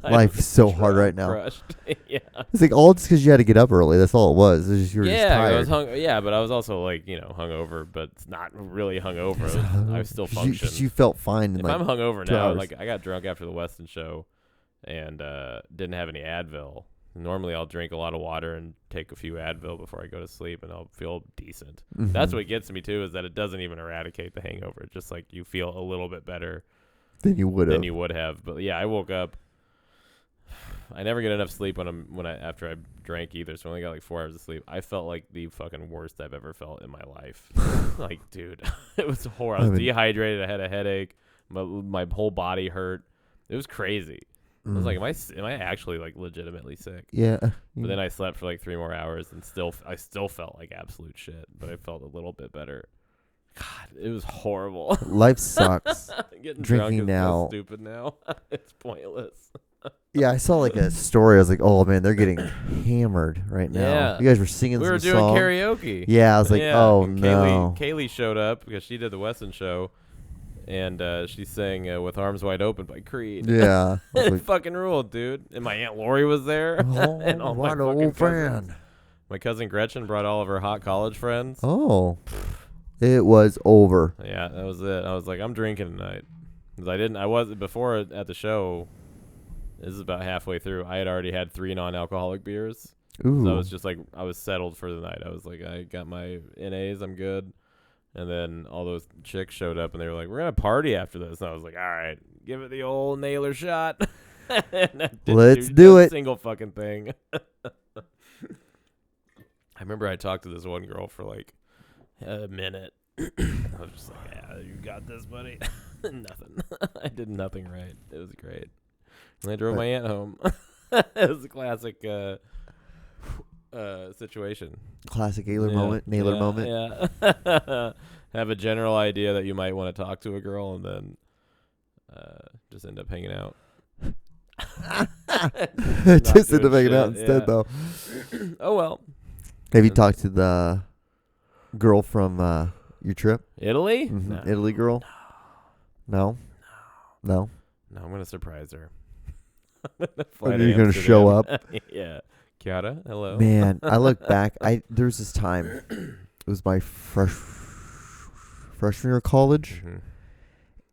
Life's so hard right now. Crushed. Yeah. It's like all just because you had to get up early. That's all it was. It's just you were just Yeah, I tired. was but I was also like, hungover, but it's not really hungover. I still function. You felt fine. In If like I'm hungover 2 now, hours. like I got drunk after the Weston show and didn't have any Advil. Normally I'll drink a lot of water and take a few Advil before I go to sleep and I'll feel decent. Mhm. That's what gets me too, is that it doesn't even eradicate the hangover. It's just like you feel a little bit better Then you would than have. you would have. But yeah, I woke up. I never get enough sleep after I drank either, so I only got like 4 hours of sleep. I felt like the fucking worst I've ever felt in my life. Like, dude, it was horrible. I was dehydrated. I had a headache. My whole body hurt. It was crazy. I was like, am I actually like legitimately sick? Yeah. But then I slept for like 3 more hours and I still felt like absolute shit, but I felt a little bit better. God, it was horrible. Life sucks. Getting Drinking drunk is now. so stupid now. It's pointless. Yeah, I saw like a story. I was like, oh man, they're getting hammered right now. Yeah. You guys were singing We were some doing song. karaoke. Yeah, I was like, Yeah, oh and no. Kaylee showed up because she did the Weston show, and she sang "With Arms Wide Open" by Creed. Yeah. I was It like, fucking ruled, dude. And my Aunt Lori was there. oh, And all my what fucking old cousins. friend. My cousin Gretchen brought all of her hot college friends. Oh, it was over. Yeah, that was it. I was like, I'm drinking tonight. 'Cause I was before at the show. This is about halfway through. I had already had 3 non-alcoholic beers. Ooh. So I was just like, I was settled for the night. I was like, I got my NAs, I'm good. And then all those chicks showed up and they were like, we're going to party after this. And I was like, all right, give it the old nailer shot. And I didn't Let's do a it. single fucking thing. I remember I talked to this one girl for like a minute. I was just like, yeah, you got this, buddy. Nothing. I did nothing right. It was great. And I drove my aunt home. It was a classic situation. Classic Naylor moment. Yeah. Have a general idea that you might want to talk to a girl and then just end up hanging out. Just end up hanging out shit, instead, yeah. though. Oh, well. Have you talked to the girl from your trip? Italy? Mhm. No. Italy girl? No. No. No, I'm going to surprise her. Are you going to show up? Yeah. Chiara, hello. Man, I look back. There was this time. It was my freshman year of college, Mhm.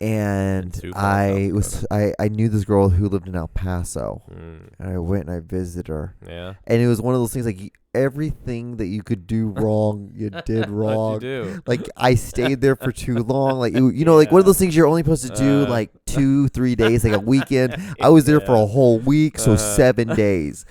and Sioux Falls, I knew this girl who lived in El Paso, Mm. and I went and I visited her, Yeah. and it was one of those things like everything that you could do wrong, you did wrong. What'd you do? Like I stayed there for too long. Like like one of those things you're only supposed to do like 2-3 days, like a weekend. I was there for a whole week, so 7 days.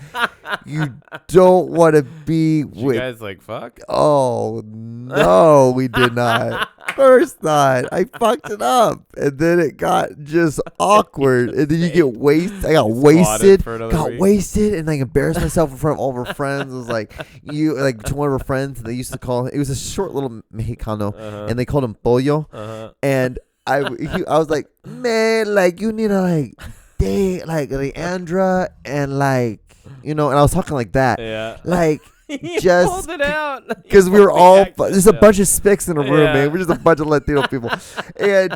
You don't want to be Did you with. guys like fuck? Oh no, we did not. First not. I fucked it up, and then it got just awkward, and then you get wasted. I got wasted, for another week. and I embarrassed myself in front of all of her friends. It was like to one of her friends. And they used to call it was a short little Mexicano, and they called him Pollo. And I was like, man, like you need to like date like Leandra and like and I was talking like that, Yeah. like. You Just pulled it out. Because we were all there's a Yeah. bunch of spics in a room, Yeah. man. We're just a bunch of Latino people, and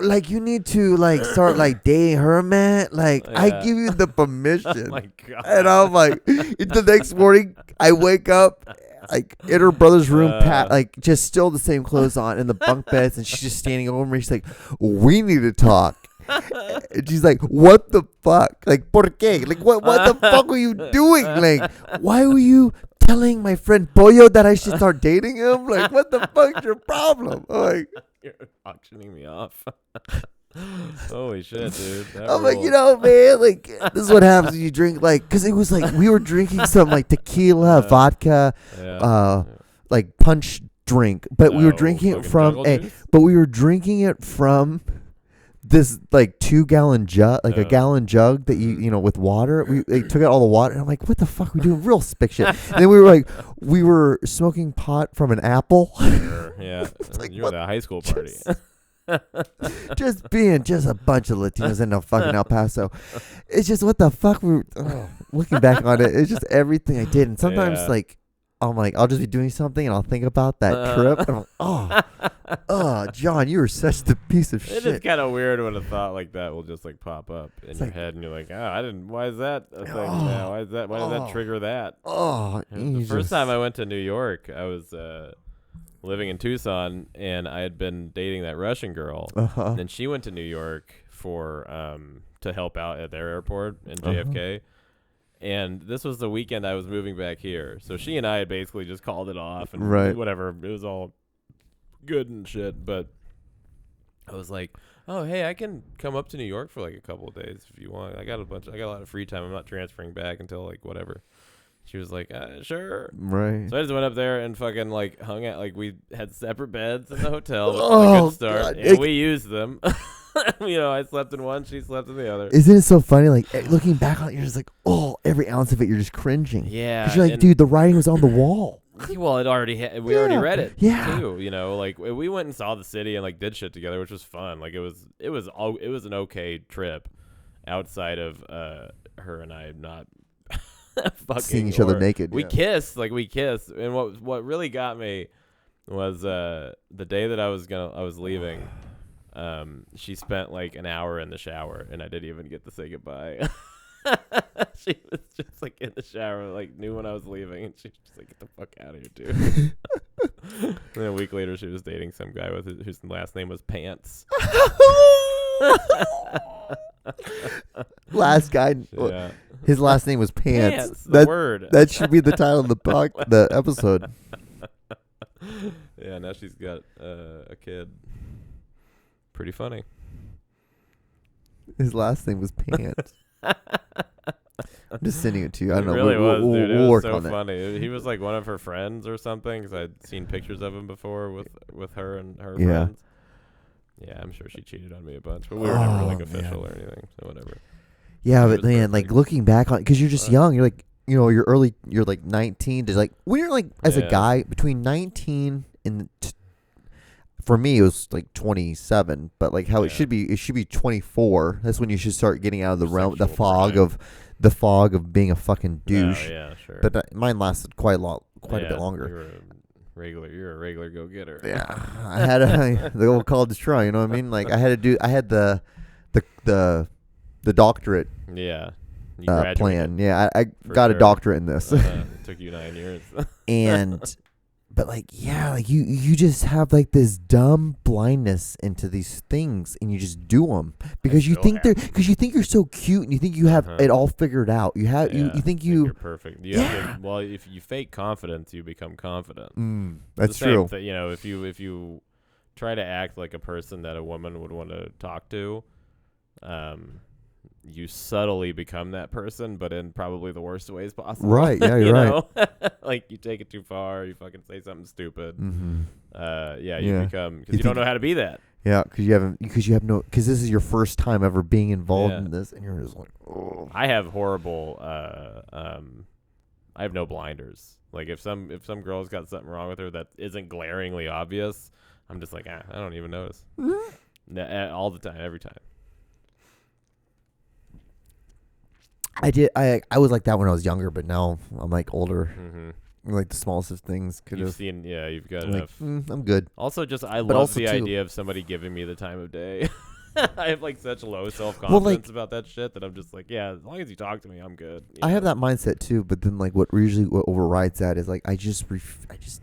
like you need to like start like dating her, man. Like I Yeah. give you the permission, Oh my God. and I'm like, the next morning I wake up. Like in her brother's room, like just still the same clothes on in the bunk beds, and she's just standing over me. She's like, "We need to talk," And she's like, what the fuck? Like, ¿por qué? Like, what the fuck were you doing? Like, why were you telling my friend Pollo that I should start dating him? Like, what the fuck's your problem? I'm like, You're auctioning me off. Holy shit, dude. That I'm like, rules. you know, man, like, this is what happens when you drink, like, because it was like, we were drinking some, like, tequila, vodka, Yeah. like, punch drink, but we were Oh, drinking it fucking from, jungle juice? but we were drinking it from this, like, 2-gallon jug, like a gallon jug that you know, with water. They took out all the water, and I'm like, what the fuck are we doing? Real spick shit. And then we were like, we were smoking pot from an apple. Sure, yeah. like, You were at a high school party. Just being just a bunch of Latinos in a fucking El Paso. It's just what the fuck looking back on it, it's just everything I did. And sometimes Yeah. like I'm like, I'll just be doing something and I'll think about that trip and I'm like, oh John, you were such the piece of It is shit. kind of weird when a thought like that will just like pop up in It's your like- head and you're like, why is that a thing? Oh. Yeah, why did that trigger that? Oh, The first time I went to New York, I was living in Tucson, and I had been dating that Russian girl. Uh-huh. And then she went to New York for to help out at their airport in JFK. And this was the weekend I was moving back here. So she and I had basically just called it off and Right. whatever. It was all good and shit. But I was like, oh, hey, I can come up to New York for like a couple of days if you want. I got a lot of free time. I'm not transferring back until like whatever. She was like, sure. Right. So I just went up there and fucking like hung out. Like we had separate beds in the hotel, which was a Oh, good start. God. And we used them. You know, I slept in one, she slept in the other. Isn't it so funny? Like looking back on it, you're just like, oh, every ounce of it, you're just cringing. Yeah. 'Cause you're like, and- dude, the writing was on the wall. Well, we already Yeah. read it. Yeah. Too. You know, like we went and saw the city and like did shit together, which was fun. Like it was an okay trip, outside of her and I not fucking Seeing each other or- naked. We yeah. kissed, and what really got me was the day that I was leaving. She spent like an hour in the shower, and I didn't even get to say goodbye. She was just like in the shower, like knew when I was leaving, and she was just like, "Get the fuck out of here, dude." And then a week later, she was dating some guy whose last name was Pants. Last guy, Yeah. his last name was Pants. Pants, the word. That should be the title of the episode. Yeah, now she's got a kid. Pretty funny. His last name was Pants. I'm just sending it to you. I don't It know. really was, dude. It We'll was work so on it. funny. He was like one of her friends or something, because I'd seen pictures of him before with her and her Yeah. friends. Yeah, I'm sure she cheated on me a bunch, but we were never like Oh, official man. or anything, so whatever. Yeah, It but was man, like perfect. looking back on, because you're just young. You're like, you know, you're like 19. Just like when you're like as a Yeah. guy between 19 and for me it was like 27, but like how it Yeah. should be 24. That's when you should start getting out of the realm, the Sexual fog prime. of being a fucking douche. Oh, yeah, sure. But mine lasted quite a bit longer. You're a regular go-getter. Yeah, I had the old college try. You know what I mean? Like I had the doctorate Yeah. You graduated. plan. Yeah, I For got a sure. doctorate in this, It took you 9 years. and but like yeah, like you just have like this dumb blindness into these things, and you just do them because you still think have because you think you're so cute, and you think you have it all figured out. You have you think you're you. perfect. You have to, well, if you fake confidence, you become confident. That's the same true. You know, if you try to act like a person that a woman would want to talk to, you subtly become that person, but in probably the worst ways possible. Right, yeah, you're you right. know? Like you take it too far, you fucking say something stupid. Mm-hmm. You Yeah. become, because You you don't think- know how to be that. Yeah, because this is your first time ever being involved Yeah. in this, and you're just like, oh. I have horrible. I have no blinders. Like if some girl's got something wrong with her that isn't glaringly obvious, I'm just like, I don't even notice. All the time, every time. I was like that when I was younger, but now I'm like older. Mm-hmm. Like the smallest of things could You've have. seen, you've got I'm like, enough. I'm good. Also, just I But love also the too- idea of somebody giving me the time of day. I have like such low self-confidence about that shit that I'm just like, yeah, as long as you talk to me, I'm good. You I have know? that mindset too, but then like what overrides that is like I just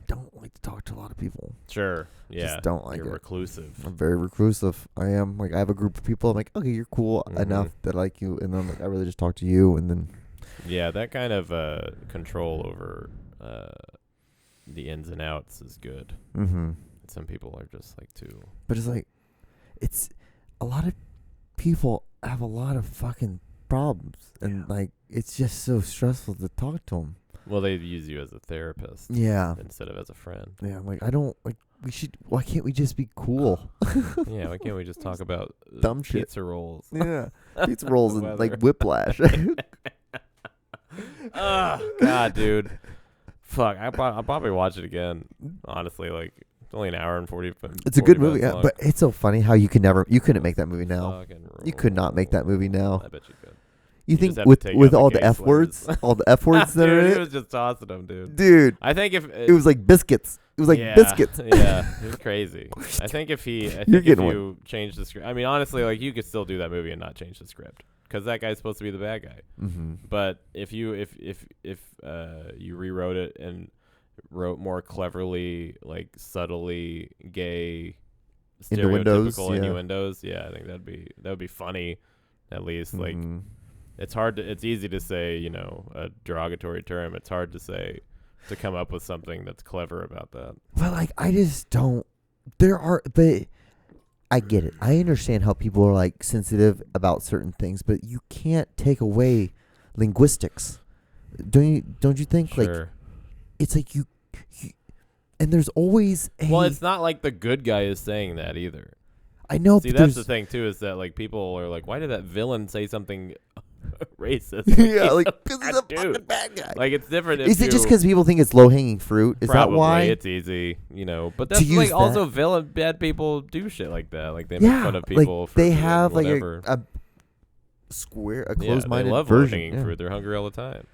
don't like to talk to a lot of people. Sure. Yeah. Just don't like You're it. reclusive. I'm very reclusive. I am. Like, I have a group of people. I'm like, okay, you're cool Mhm. enough that I like you, and then I'm like, I really just talk to you, and then Yeah, that kind of control over the ins and outs is good. Some people are just like too. But it's like, it's a lot of people have a lot of fucking problems, and like, it's just so stressful to talk to them. Well, they use you as a therapist. Yeah. Instead of as a friend. Yeah. I'm like, I don't like. We should. Why can't we just be cool? Yeah. Why can't we just talk about Dumb shit. pizza rolls? Yeah. Pizza rolls and Weather. like whiplash. Oh God, dude. Fuck. I'll probably watch it again. Honestly, like it's only an hour and 40. It's a good 40 movie, minutes yeah, long. but it's so funny how you couldn't make that movie now. Fucking You could not make that movie now. I bet you could. You just think have to with take with out all the the F gay words, slurs. all the F words that are Dude, in he it, was just tossing them, dude. dude, I think if it was like biscuits. It was like yeah, biscuits. Yeah, it was crazy. I think if you change the script, I mean, honestly, like you could still do that movie and not change the script because that guy's supposed to be the bad guy. Mm-hmm. But if you rewrote it and wrote more cleverly, like subtly gay Innuendos, stereotypical yeah. innuendos, yeah, I think that would be funny. At least like Mm-hmm. it's easy to say, you know, a derogatory term. It's hard to come up with something that's clever about that. But like, I just don't. But I get it. I understand how people are like sensitive about certain things, but you can't take away linguistics. Don't you think? Sure. Like, it's like you and there's always a. Well, it's not like the good guy is saying that either. I know. See, but that's there's- the thing too, is that like people are like, why did that villain say something racist? Yeah, he's like a because he's bad a dude. fucking bad guy. Like it's different. If Is it just you- because people think it's low hanging fruit? Is Probably, that why? it's easy, you know. But To that's like use also that. bad people do shit like that. Like they make Yeah, fun of people. like for they doing have like whatever. a square, a Yeah, closed-minded they love version. low-hanging Yeah. fruit. They're hungry all the time.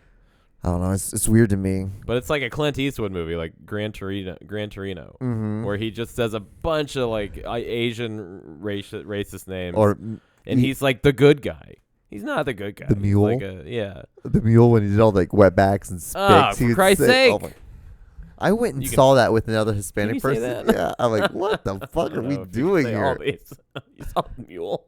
I don't know. It's weird to me. But it's like a Clint Eastwood movie, like Gran Torino, Mm-hmm. where he just says a bunch of like Asian racist names, Or and he's like the good guy. He's not the good guy. The He's mule? like yeah. the mule when he did all like wetbacks and spicks. Oh, he for would Christ's say- sake! my- I went and You can- saw that with another Hispanic you say person. that? Yeah, I'm like, what the fuck I are don't we know if you doing say all here? these. You saw the mule.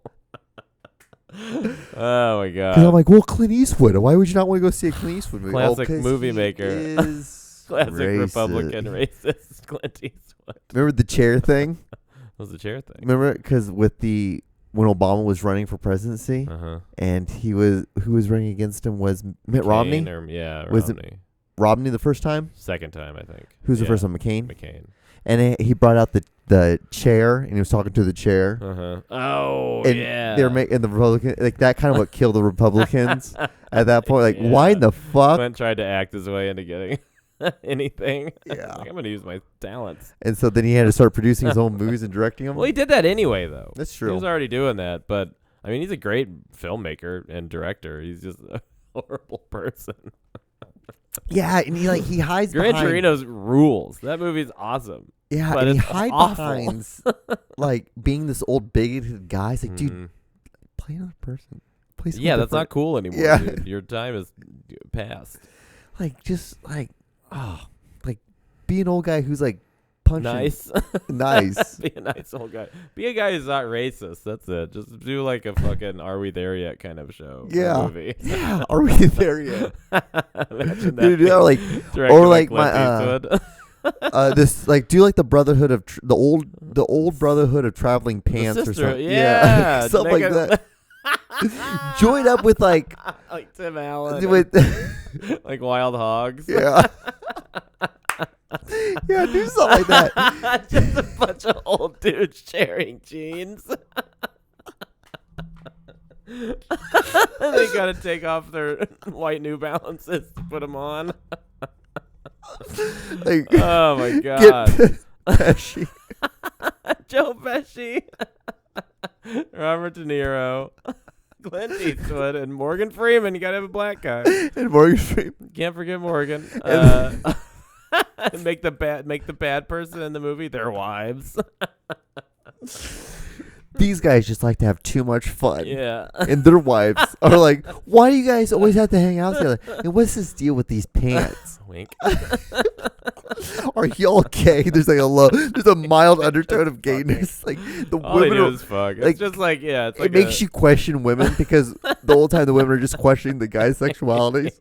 Oh my Because I'm god! like, well, Clint Eastwood. Why would you not want to go see a Clint Eastwood movie? Classic 'Cause movie he maker. is Classic racist. Republican racist Clint Eastwood. Remember the chair thing? That was the chair thing. Remember, because when Obama was running for presidency, and who was running against him was Mitt Romney. Was Was it Romney the first time? second time? I think. Who's the Yeah, first one? McCain. McCain. And he brought out the chair, and he was talking to the chair. Oh And yeah. they're making the Republican like that kind of what killed the Republicans at that point. Like, Yeah. why in the fuck? Clint tried to act his way into getting anything. Yeah. Like, I'm gonna use my talents. And so then he had to start producing his own movies and directing them. Well, he did that anyway, though. That's He true. was already doing that, but I mean, he's a great filmmaker and director. He's just a horrible person. Yeah, and he hides Gran behind. Torino's rules. That movie's awesome. Yeah, but and he it's hides awful. behind like being this old bigoted guy. It's like, dude, Mhm. play another person. Play someone Yeah, that's different. not cool anymore. Yeah. Dude. Your time is past. Like just like like be an old guy who's like punching. Nice. Nice. Be a nice old guy. Be a guy who's not racist. That's it. Just do like a fucking Are We There Yet kind of show. or Yeah. Movie. Yeah, are we there yet? Imagine that. Dude, or like directed or by like Clint my Eastwood. this like do like the Brotherhood of the old Brotherhood of Traveling Pants or sister, something. yeah, something make like it- that. Join up with like like Tim Allen. with Like Wild Hogs. yeah. Yeah, do something like that. Just a bunch of old dudes sharing jeans. They gotta take off their white New Balances to put them on. Like Oh my god. Pesci. Joe Pesci, Robert De Niro, Clint Eastwood, and Morgan Freeman. You gotta have a black guy. And Morgan Freeman. Can't forget Morgan. Make the bad person in the movie their wives. these guys just like to have too much fun. Yeah. And their wives are like, why do you guys always have to hang out together? And what's this deal with these pants? Wink. Are y'all gay? There's like there's a mild undertone of gayness. Like the All they women do are, is fuck. It's like, just like, yeah. It's it like makes you question women because the whole time the women are just questioning the guy's sexualities.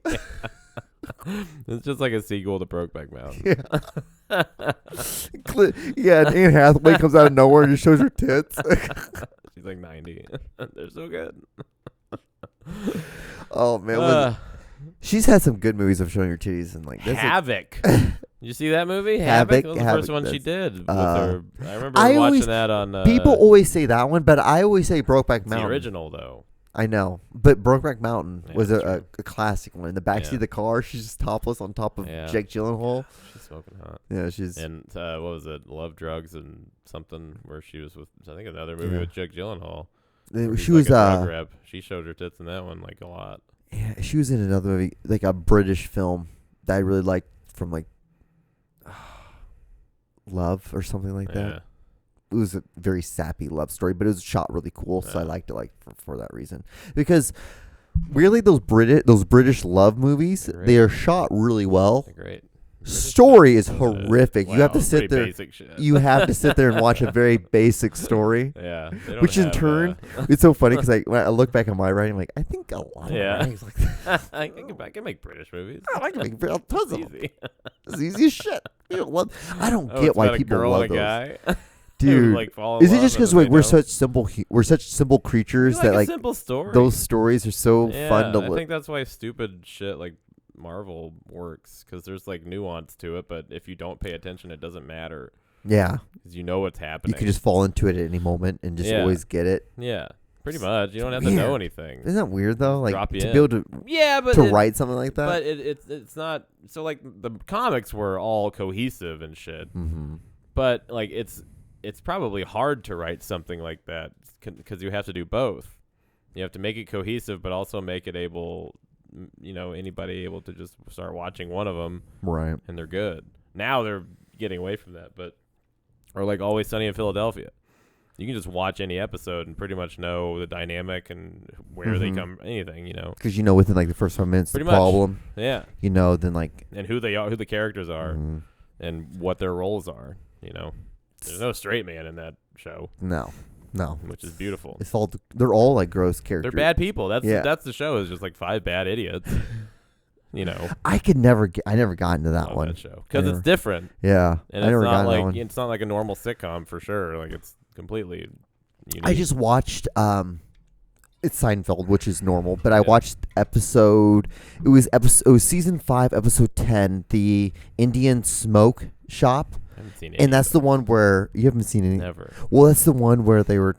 It's just like a sequel to Brokeback Mountain. Yeah, and Anne Hathaway comes out of nowhere and just shows her tits. She's like 90. They're so good. Oh man, she's had some good movies of showing her titties and like Havoc. Did you see that movie? Havoc was the first one she did. With her. I remember watching that on. People always say that one, but I always say Brokeback it's Mountain. the original though. I know, but Brokeback Mountain Yeah, was that's a classic one. In the backseat of the car, she's just topless on top of Jake Gyllenhaal. She's smoking hot. Yeah, she's. And what was it? Love, Drugs, and something where she was with, I think, another movie with Jake Gyllenhaal. She was a drug rep. She showed her tits in that one like a lot. Yeah, she was in another movie, like a British film that I really liked from like Love or something like that. It was a very sappy love story, but it was shot really cool, so I liked it like for that reason. Because really, those British love movies, they are shot really well. They're great. Story is horrific. Wow, you have to sit there. Basic shit. You have to sit there and watch a very basic story. Yeah. Which in turn, it's so funny because when I look back on my writing, I'm like, I think a lot of writing's like that. I can make British movies. I can make tons of them. Easy. It's easy as shit. I don't get it's why about people a girl love and a those. guy. Dude, like fall in is it love just because and like then we're they don't? such simple creatures You that a like simple story. those stories are so fun to I look. think that's why stupid shit like Marvel works, because there's like nuance to it, but if you don't pay attention, it doesn't matter. Yeah, because you know what's happening. You can just fall into it at any moment and just always get it. Yeah, pretty much. You don't have to know anything. Isn't that weird though? Like Drop you to in. be able to but to write something like that. But it's not. So like the comics were all cohesive and shit. Mm-hmm. But like it's probably hard to write something like that because you have to do both. You have to make it cohesive, but also make it able, anybody able to just start watching one of them, right? And they're good. Now they're getting away from that, or like Always Sunny in Philadelphia. You can just watch any episode and pretty much know the dynamic and where they come, anything, Because within like the first 5 minutes pretty the problem. Yeah. Then like and who they are, who the characters are, and what their roles are. There's no straight man in that show. No, which is beautiful. It's all they're all like gross characters. They're bad people. That's the show. Is just like 5 bad idiots. I never got into that one. That show because it's different. Yeah, and it's not like it's not like a normal sitcom for sure. Like it's completely unique. I just watched it's Seinfeld, which is normal, but I watched episode. It was season 5, episode 10, the Indian smoke shop. I haven't seen and that's the one where you haven't seen any. Never. Well, that's the one where they were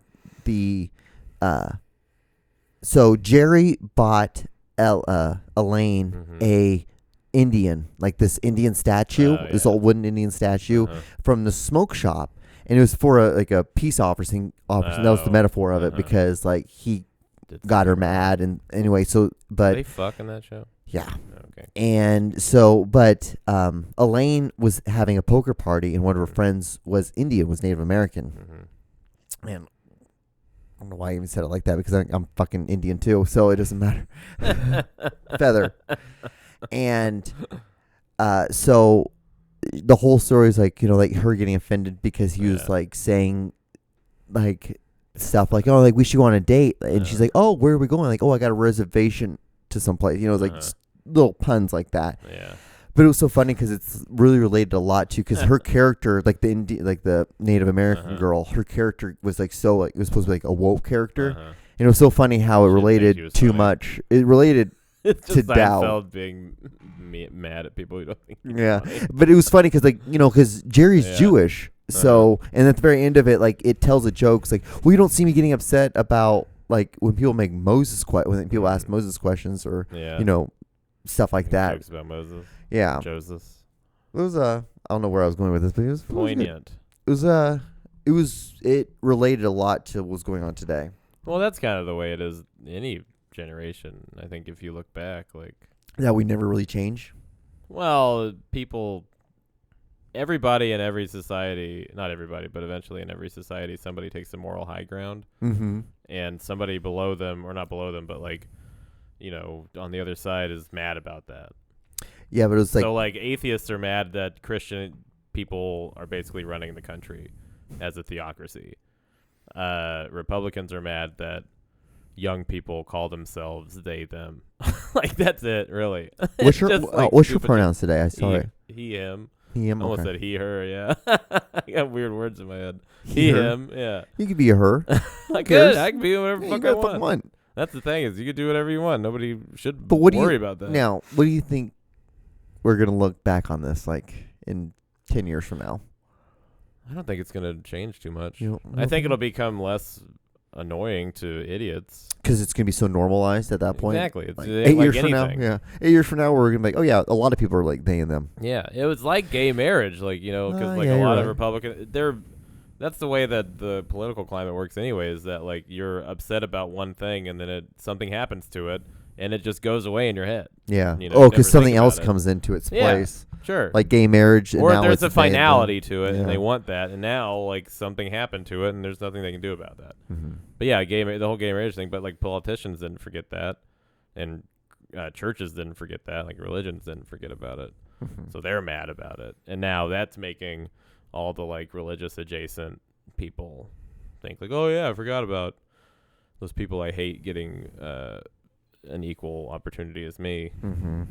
so Jerry bought Elaine a Indian, like this Indian statue, this old wooden Indian statue from the smoke shop, and it was for a peace offering. That was the metaphor of it because like he got her mad, and anyway, but they fuck in that show. Yeah. Okay. And so, but Elaine was having a poker party, and one of her friends was Indian, was Native American. And I don't know why I even said it like that because I'm fucking Indian too, so it doesn't matter. Feather. And so the whole story is like, like her getting offended because he was like saying like stuff like, oh, like we should go on a date. And she's like, oh, where are we going? Like, oh, I got a reservation to some place. It's like little puns like that. Yeah. But it was so funny because it's really related a lot to because her character, like the Native American girl, her character was like so like it was supposed to be like a woke character, and it was so funny how it related too much. It related it's to just doubt. Seinfeld being mad at people who don't think. Yeah, but it was funny because because Jerry's Jewish, so and at the very end of it, like it tells a joke. It's like, well, you don't see me getting upset about like when people make when people ask Moses questions or stuff like that. Jokes about Moses. Yeah. Joseph. It was I don't know where I was going with this, but it was poignant. It related a lot to what's going on today. Well, that's kind of the way it is any generation. I think if you look back, like that we never really change. Well, people everybody in every society, not everybody, but eventually in every society, somebody takes the moral high ground, and somebody below them, or not below them, but like, on the other side is mad about that. Yeah, but it's like so like atheists are mad that Christian people are basically running the country as a theocracy. Republicans are mad that young people call themselves they them. Like that's it, really. what's your pronouns today? I saw it. He him. He him. I almost Okay. said he her. Yeah, I got weird words in my head. He her. him. Yeah, You could be a her. I could. I can be whatever Yeah, fuck you I got fucking want. want. That's the thing is you can do whatever you want. Nobody should But what worry about that. Now, what do you think we're gonna look back on this like in 10 years from now? I don't think it's gonna change too much. You I think it'll become less annoying to idiots. Because it's gonna be so normalized at that point. Exactly. It's Like like 8 years anything. from now, yeah. 8 years from now, we're gonna be like, oh yeah, a lot of people are like they and them. Yeah, it was like gay marriage, like because like yeah, a you're lot of right. Republicans, that's the way that the political climate works anyway. Is that like you're upset about one thing and then something happens to it and it just goes away in your head. Yeah. You Oh, never because think something about else it. comes into its Yeah. place, Sure. like gay marriage, and or now there's it's a they and them. finality to it, Yeah. and they want that, and now like something happened to it, and there's nothing they can do about that. Mm-hmm. But yeah, the whole gay marriage thing. But like politicians didn't forget that, and churches didn't forget that, like religions didn't forget about it. Mm-hmm. So they're mad about it, and now that's making all the like religious adjacent people think like, oh yeah, I forgot about those people I hate getting an equal opportunity as me. Mm-hmm.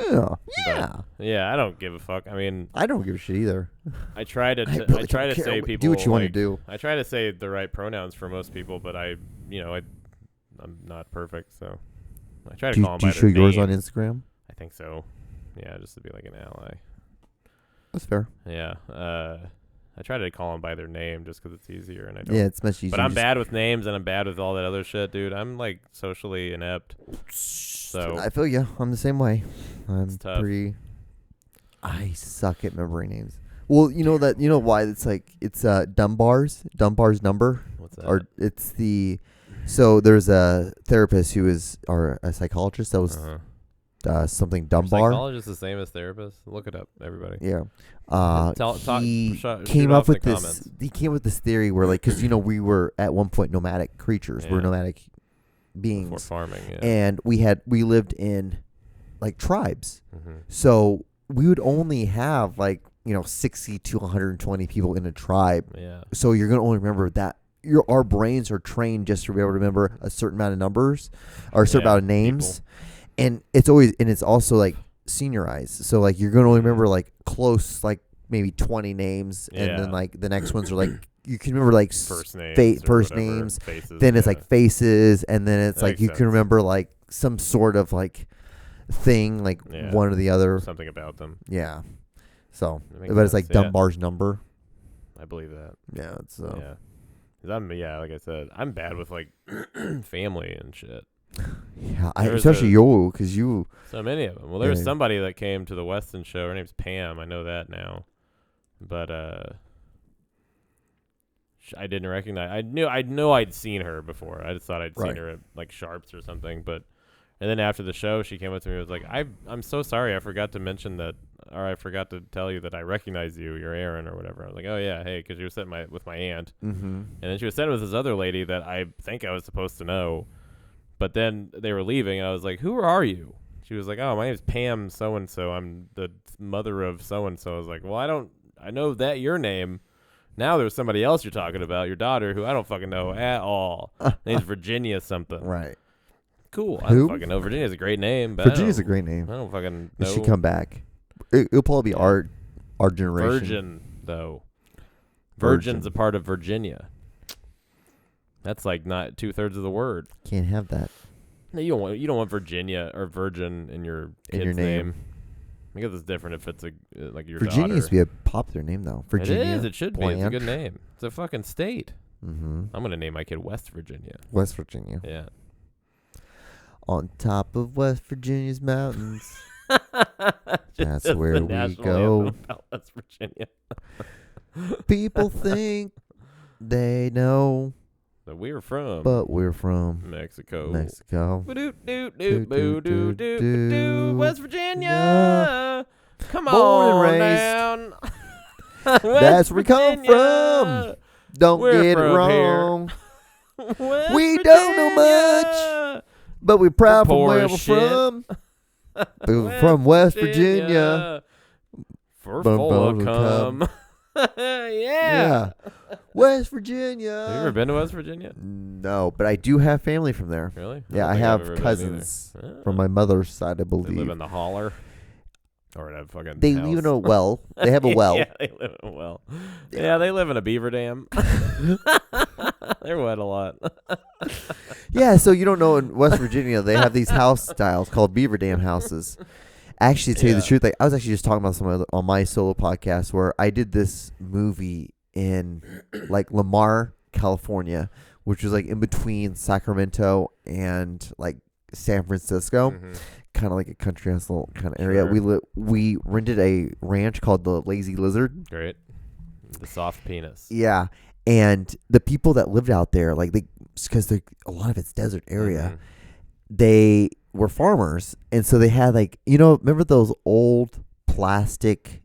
Yeah. But, yeah, I don't give a fuck. I mean, I don't give a shit either. I try to I I really try don't to care say what- people do what you want to like, do. I try to say the right pronouns for most people, but I'm not perfect, so I try to call them Do you by show their yours name. on Instagram? I think so. Yeah, just to be like an ally. That's fair. Yeah. I try to call them by their name just because it's easier, and I don't. Yeah, it's much easier. But I'm just- bad with names, and I'm bad with all that other shit, dude. I'm like socially inept. So I feel you. I'm the same way. I'm It's tough. pretty. I suck at remembering names. Well, you know why it's like it's Dunbar's number, what's that? or it's the. So there's a therapist who is, or a psychologist that was something Dunbar. Psychologist the same as therapist. Look it up, everybody. Yeah. Shoot Came off up in with the this. comments. He came up with this theory where, like, because we were at one point nomadic creatures. We're Yeah. nomadic Before beings, farming. Yeah. and we lived in like tribes. Mhm. So we would only have like 60 to 120 people in a tribe. Yeah. So you're gonna only remember that. Our brains are trained just to be able to remember a certain amount of numbers or a certain amount of names, and it's also like seniorized. So like you're gonna only remember like close, like maybe 20 names, and Yeah. then like the next ones are like you can remember like First names. or first whatever, names. Faces, Then it's yeah. like faces, and then it's That like makes you can sense. remember like some sort of like thing, like Yeah. one or the other. something about them. Yeah. So, That makes but it's like sense, yeah. Dunbar's number. I believe that. Yeah. It's Yeah. 'Cause like I said, I'm bad with like family and shit. yeah. There's Especially a- you, because you. So many of them. Well, there was Yeah. somebody that came to the Weston show. Her name's Pam. I know that now, but I didn't recognize. I knew I'd seen her before. I just thought I'd Right. seen her at like Sharps or something. But and then after the show, she came up to me and was like, I'm so sorry. I forgot to mention that, or I forgot to tell you that I recognize you. You're Aaron or whatever. I was like, oh yeah, hey, because you were sitting with my aunt. Mm-hmm. And then she was sitting with this other lady that I think I was supposed to know. But then they were leaving, and I was like, who are you? She was like, oh, my name's Pam so-and-so. I'm the mother of so-and-so. I was like, well, I know that your name. Now there's somebody else you're talking about, your daughter, who I don't fucking know at all. Name's Virginia something. Right. Cool. I Who? don't fucking know. Virginia's a great name. But Virginia's I a great name. don't fucking It know. should come back. It'll probably be Yeah. our generation. Virgin, though. Virgin's a part of Virginia. That's like not 2/3 of the word. Can't have that. No, you don't want Virginia or Virgin in your In kid's your name. name. I guess it's different if it's like your Virginia daughter. used to be a popular name though. Virginia. It is. It should be. It's a Blanche. good name. It's a fucking state. Mm-hmm. I'm gonna name my kid West Virginia. West Virginia. Yeah. On top of West Virginia's mountains. Just That's where the we national go. anthem about West Virginia. People think they know, So we're from but we're from Mexico. Mexico. Ba-doot, doot, Doot, doot, boo, doot, doot, doot, doot, doot. West Virginia. Come Born and on raised. down. That's where we come from. Don't We're get it from here. wrong. West We don't know Virginia. But we're proud from poor where as we're shit. from. We're from West Virginia. For Bum, full bum, of come. cum. Yeah. West Virginia. Have you ever been to West Virginia? No, but I do have family from there. Really? Yeah, don't I think I've have ever been cousins either. from my mother's side, I They live believe. in the holler. Or in a fucking They house. live in a well. They have a well. Yeah, they live in a well. Yeah, they live in a beaver dam. They're wet a lot. Yeah, so you don't know in West Virginia they have these house styles called beaver dam houses. Actually, to tell you the Yeah. truth, like I was actually just talking about on my solo podcast where I did this movie in like Lamar, California, which was like in between Sacramento and like San Francisco, Mhm. kind of like a country house little kind of area. Sure. We rented a ranch called the Lazy Lizard. Great. The soft penis. Yeah, and the people that lived out there, like because a lot of it's desert area. Mhm. They were farmers, and so they had like remember those old plastic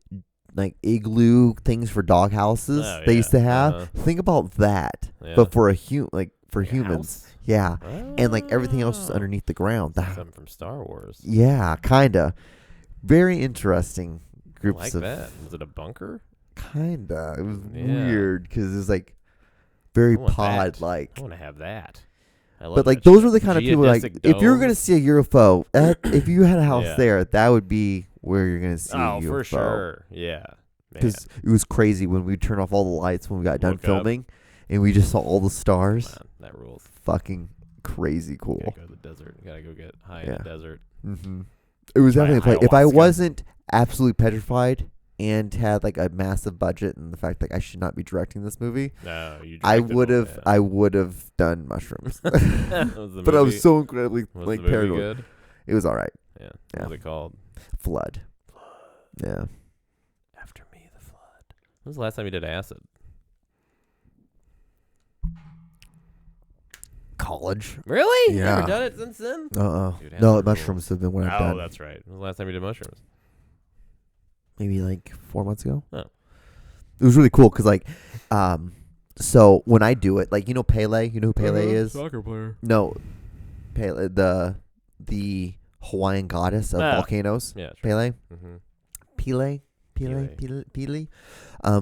like igloo things for dog houses Oh, they yeah. used to have. Uh-huh. Think about that, Yeah. but for for Like a humans. house? Yeah, and like everything else was Oh. underneath the ground. Like something from Star Wars. Yeah, kinda. Very interesting I groups like of that. Was it a bunker? kinda. It was Yeah. weird because it was like very I want that. pod like. I want to have that. I love But like that those shit. were the kind of people like Geodesic if you were gonna domes. see a UFO, if you had a house Yeah. there, that would be where you're gonna see Oh, a UFO. for sure. Yeah. Man. Because it was crazy when we turned off all the lights when we got done Woke up. filming, and we just saw all the stars. Man, that rules. Fucking crazy cool. Gotta go to the desert. Gotta go get high in Yeah. the desert. Mm-hmm. It was Try definitely a play. If I ayahuasca. wasn't absolutely petrified and had like a massive budget and the fact that I should not be directing this movie, No, you. I directed would one, have. yeah. I would have done mushrooms. Was the But I was movie- so incredibly was like the movie paranoid. good? It was all right. Yeah. Yeah. What was it called? Flood. Yeah. After Me, the Flood. When was the last time you did acid? College. Really? You Yeah. never done it since then? Dude, acid No, rules. mushrooms have been what I've Oh, done. that's right. When was the last time you did mushrooms? Maybe like 4 months ago. Oh. It was really cool because like, so when I do it, like Pele, you know who Pele is? Soccer player. No, Pele, the Hawaiian goddess of Ah. volcanoes. Yeah. Sure. Pele, Mm-hmm. Pele. Pele. Pele.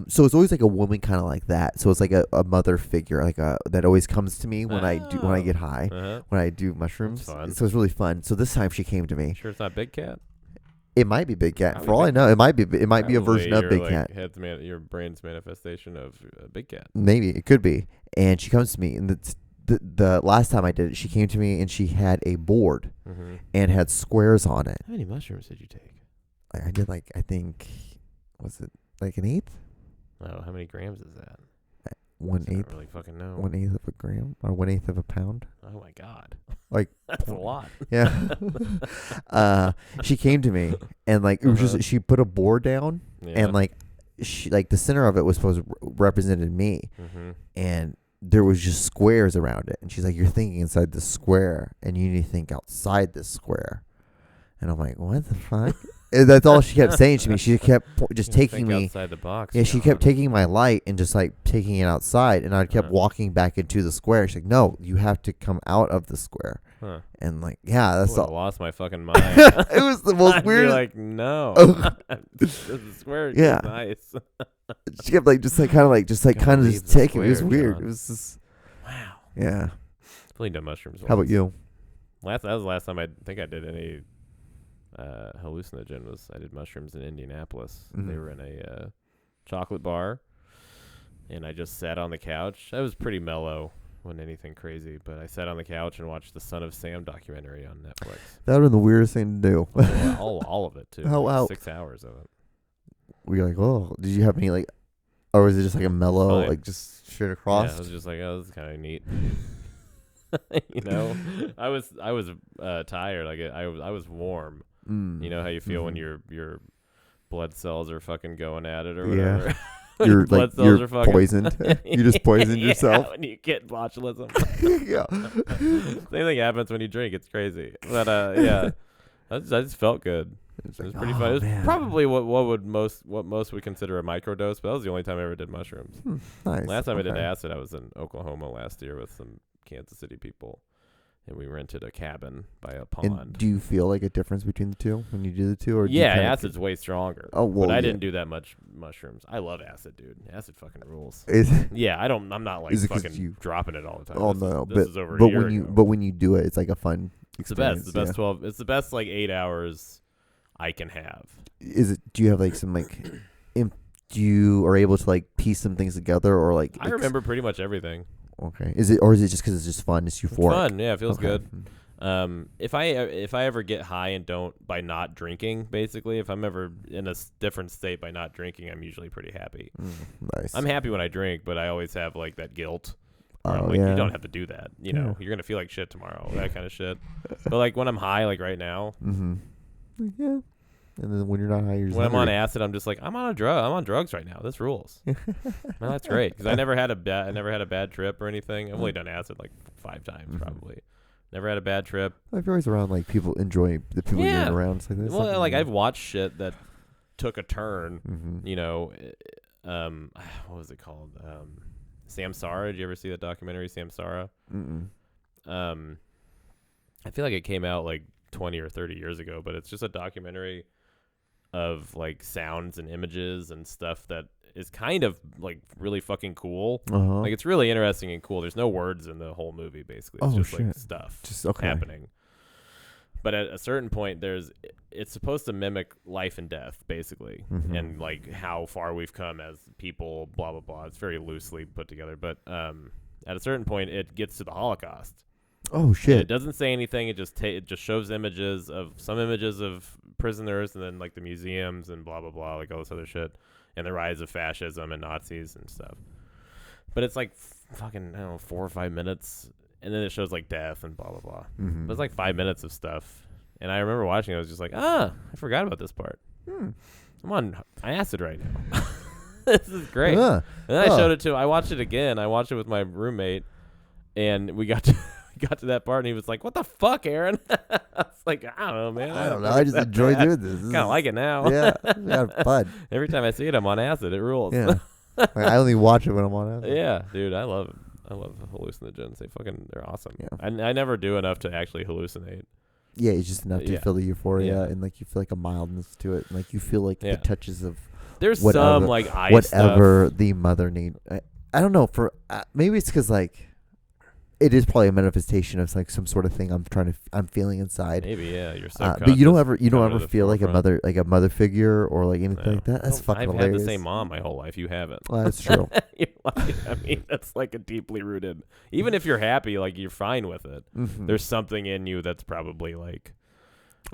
So it's always like a woman kind of like that. So it's like a mother figure, like that always comes to me when I Oh. get high, Uh-huh. when I do mushrooms. fun. So it's really fun. So this time she came to me. Sure it's not Big Cat? It might be Big Cat. Probably For all I Big know, it might be a Probably version of your, Big like, Cat. your brain's manifestation of Big Cat. Maybe it could be. And she comes to me, and the last time I did it, she came to me and she had a board Mm-hmm. and had squares on it. How many mushrooms did you take? I did I think, was it like an eighth? Oh, how many grams is that? I 1/8, don't really fucking know. 1/8 of a gram or 1/8 of a pound. Oh my god. Like, That's a lot. Yeah. She came to me and it was Uh-huh. just she put a board down Yeah. and she the center of it was supposed to represented me. Mm-hmm. And there was just squares around it. And she's like, you're thinking inside this square, and you need to think outside this square. And I'm like, what the fuck? And that's all she kept saying to me. She kept just taking me. outside the box. Yeah, she kept John. taking my light and just taking it outside. And I kept Uh-huh. walking back into the square. She's like, no, you have to come out of the square. Huh. And yeah, that's I all. lost my fucking mind. It was the most I'd be weird. like, no. Oh. This is square. It's Yeah. nice. She kept kind of Gotta just leave the taking it. It was square, weird. John. It was just, Wow. yeah. I've only done mushrooms. How about once. you? That was the last time I think I did any hallucinogen. I did mushrooms in Indianapolis. They Mhm. were in a chocolate bar, and I just sat on the couch. I was pretty mellow, wasn't anything crazy, but I sat on the couch and watched the Son of Sam documentary on Netflix. That would have been the weirdest thing to do. all of it too. Oh, wow. 6 hours of it. Were you like, oh, did you have any or was it just a mellow, Fine. just straight Yeah, across? I was just like, oh, this is kind of neat. I was tired. I was warm. Mm. You know how you feel when Mhm. your blood cells are fucking going at it or Yeah. whatever. You're blood cells are you're fucking poisoned. You just poisoned Yeah, yourself. when you get botulism. Yeah. Same thing happens when you drink. It's crazy. But yeah. I just felt good. It's It was like, pretty oh, fun. It was man. probably what most would consider a microdose, but that was the only time I ever did mushrooms. Nice. Last time I did Okay. acid, I was in Oklahoma last year with some Kansas City people, and we rented a cabin by a pond. And do you feel like a difference between the two when you do the two? Or do you Yeah, kinda acid's way stronger. Oh, well, but I yeah. didn't do that much mushrooms. I love acid, dude. Acid fucking rules. Is Yeah, I'm not like Is it 'cause fucking you- dropping it all the time. Oh this no, is, this is over but a year when you ago. when you do it, it's like a fun It's the best. experience. The best 12. It's the best like 8 hours I can have. Is it? Do you have like some like? Do you are able to like piece some things together or like? I remember pretty much everything. Okay. Is it or is it just because it's just fun? It's It's euphoric. fun. Yeah, it feels Okay. good. If I ever get high and don't by not drinking, basically, if I'm ever in a different state by not drinking, I'm usually pretty happy. Nice. I'm happy when I drink, but I always have like that guilt. where I'm Oh, like, yeah. you don't have to do that. You know, you're gonna feel like shit tomorrow. That kind of shit. But like when I'm high, like right now, Yeah. And then when you're not high, you're just when I'm on hungry. acid, I'm just like, I'm on drugs right now. This rules. Well, that's great because I never had a bad trip or anything. I've only done acid like 5 times probably. Never had a bad trip. If you're always around like people enjoy the people Yeah. you're around, it's like this. Well, like I've watched shit that took a turn. Mm-hmm. You know, what was it called? Samsara. Did you ever see that documentary, Samsara? I feel like it came out like 20 or 30 years ago, but it's just a documentary of like sounds and images and stuff that is kind of like really fucking cool. Like it's really interesting and cool. There's no words in the whole movie basically. It's just like stuff happening. But at a certain point it's supposed to mimic life and death basically, and like how far we've come as people, blah blah blah. It's very loosely put together, but at a certain point it gets to the Holocaust. Oh shit! And it doesn't say anything. It just shows images of prisoners, and then like the museums and blah blah blah, like all this other shit, and the rise of fascism and Nazis and stuff. But it's like fucking 4 or 5 minutes, and then it shows like death and blah blah blah. But it's like 5 minutes of stuff, and I remember watching it. I was just like, I forgot about this part. I'm on acid right now. This is great. And then I showed it to. I watched it again. I watched it with my roommate, and we got to that part, and he was like, "What the fuck, Aaron?" I was like, "I don't know, man. I don't know. I just enjoy doing this. Kind of like it now. Yeah, we have fun. Every time I see it, I'm on acid. It rules. Yeah, like, I only watch it when I'm on acid. Yeah, dude, I love it. I love hallucinogens. They're awesome. Yeah. I never do enough to actually hallucinate. Yeah, it's just enough to Yeah. feel the euphoria Yeah. and like you feel like a mildness to it, and like you feel like the touches of There's whatever, some like ice whatever stuff. the mother need. I don't know. For maybe it's because like it is probably a manifestation of like some sort of thing I'm feeling inside. Maybe your subconscious. But you don't ever coming to the feel like a forefront. mother figure or like anything No. like that. That's fucking I've hilarious. had the same mom my whole life. You haven't. Well, that's true. I mean, that's like a deeply rooted. Even if you're happy, like you're fine with it. There's something in you that's probably like,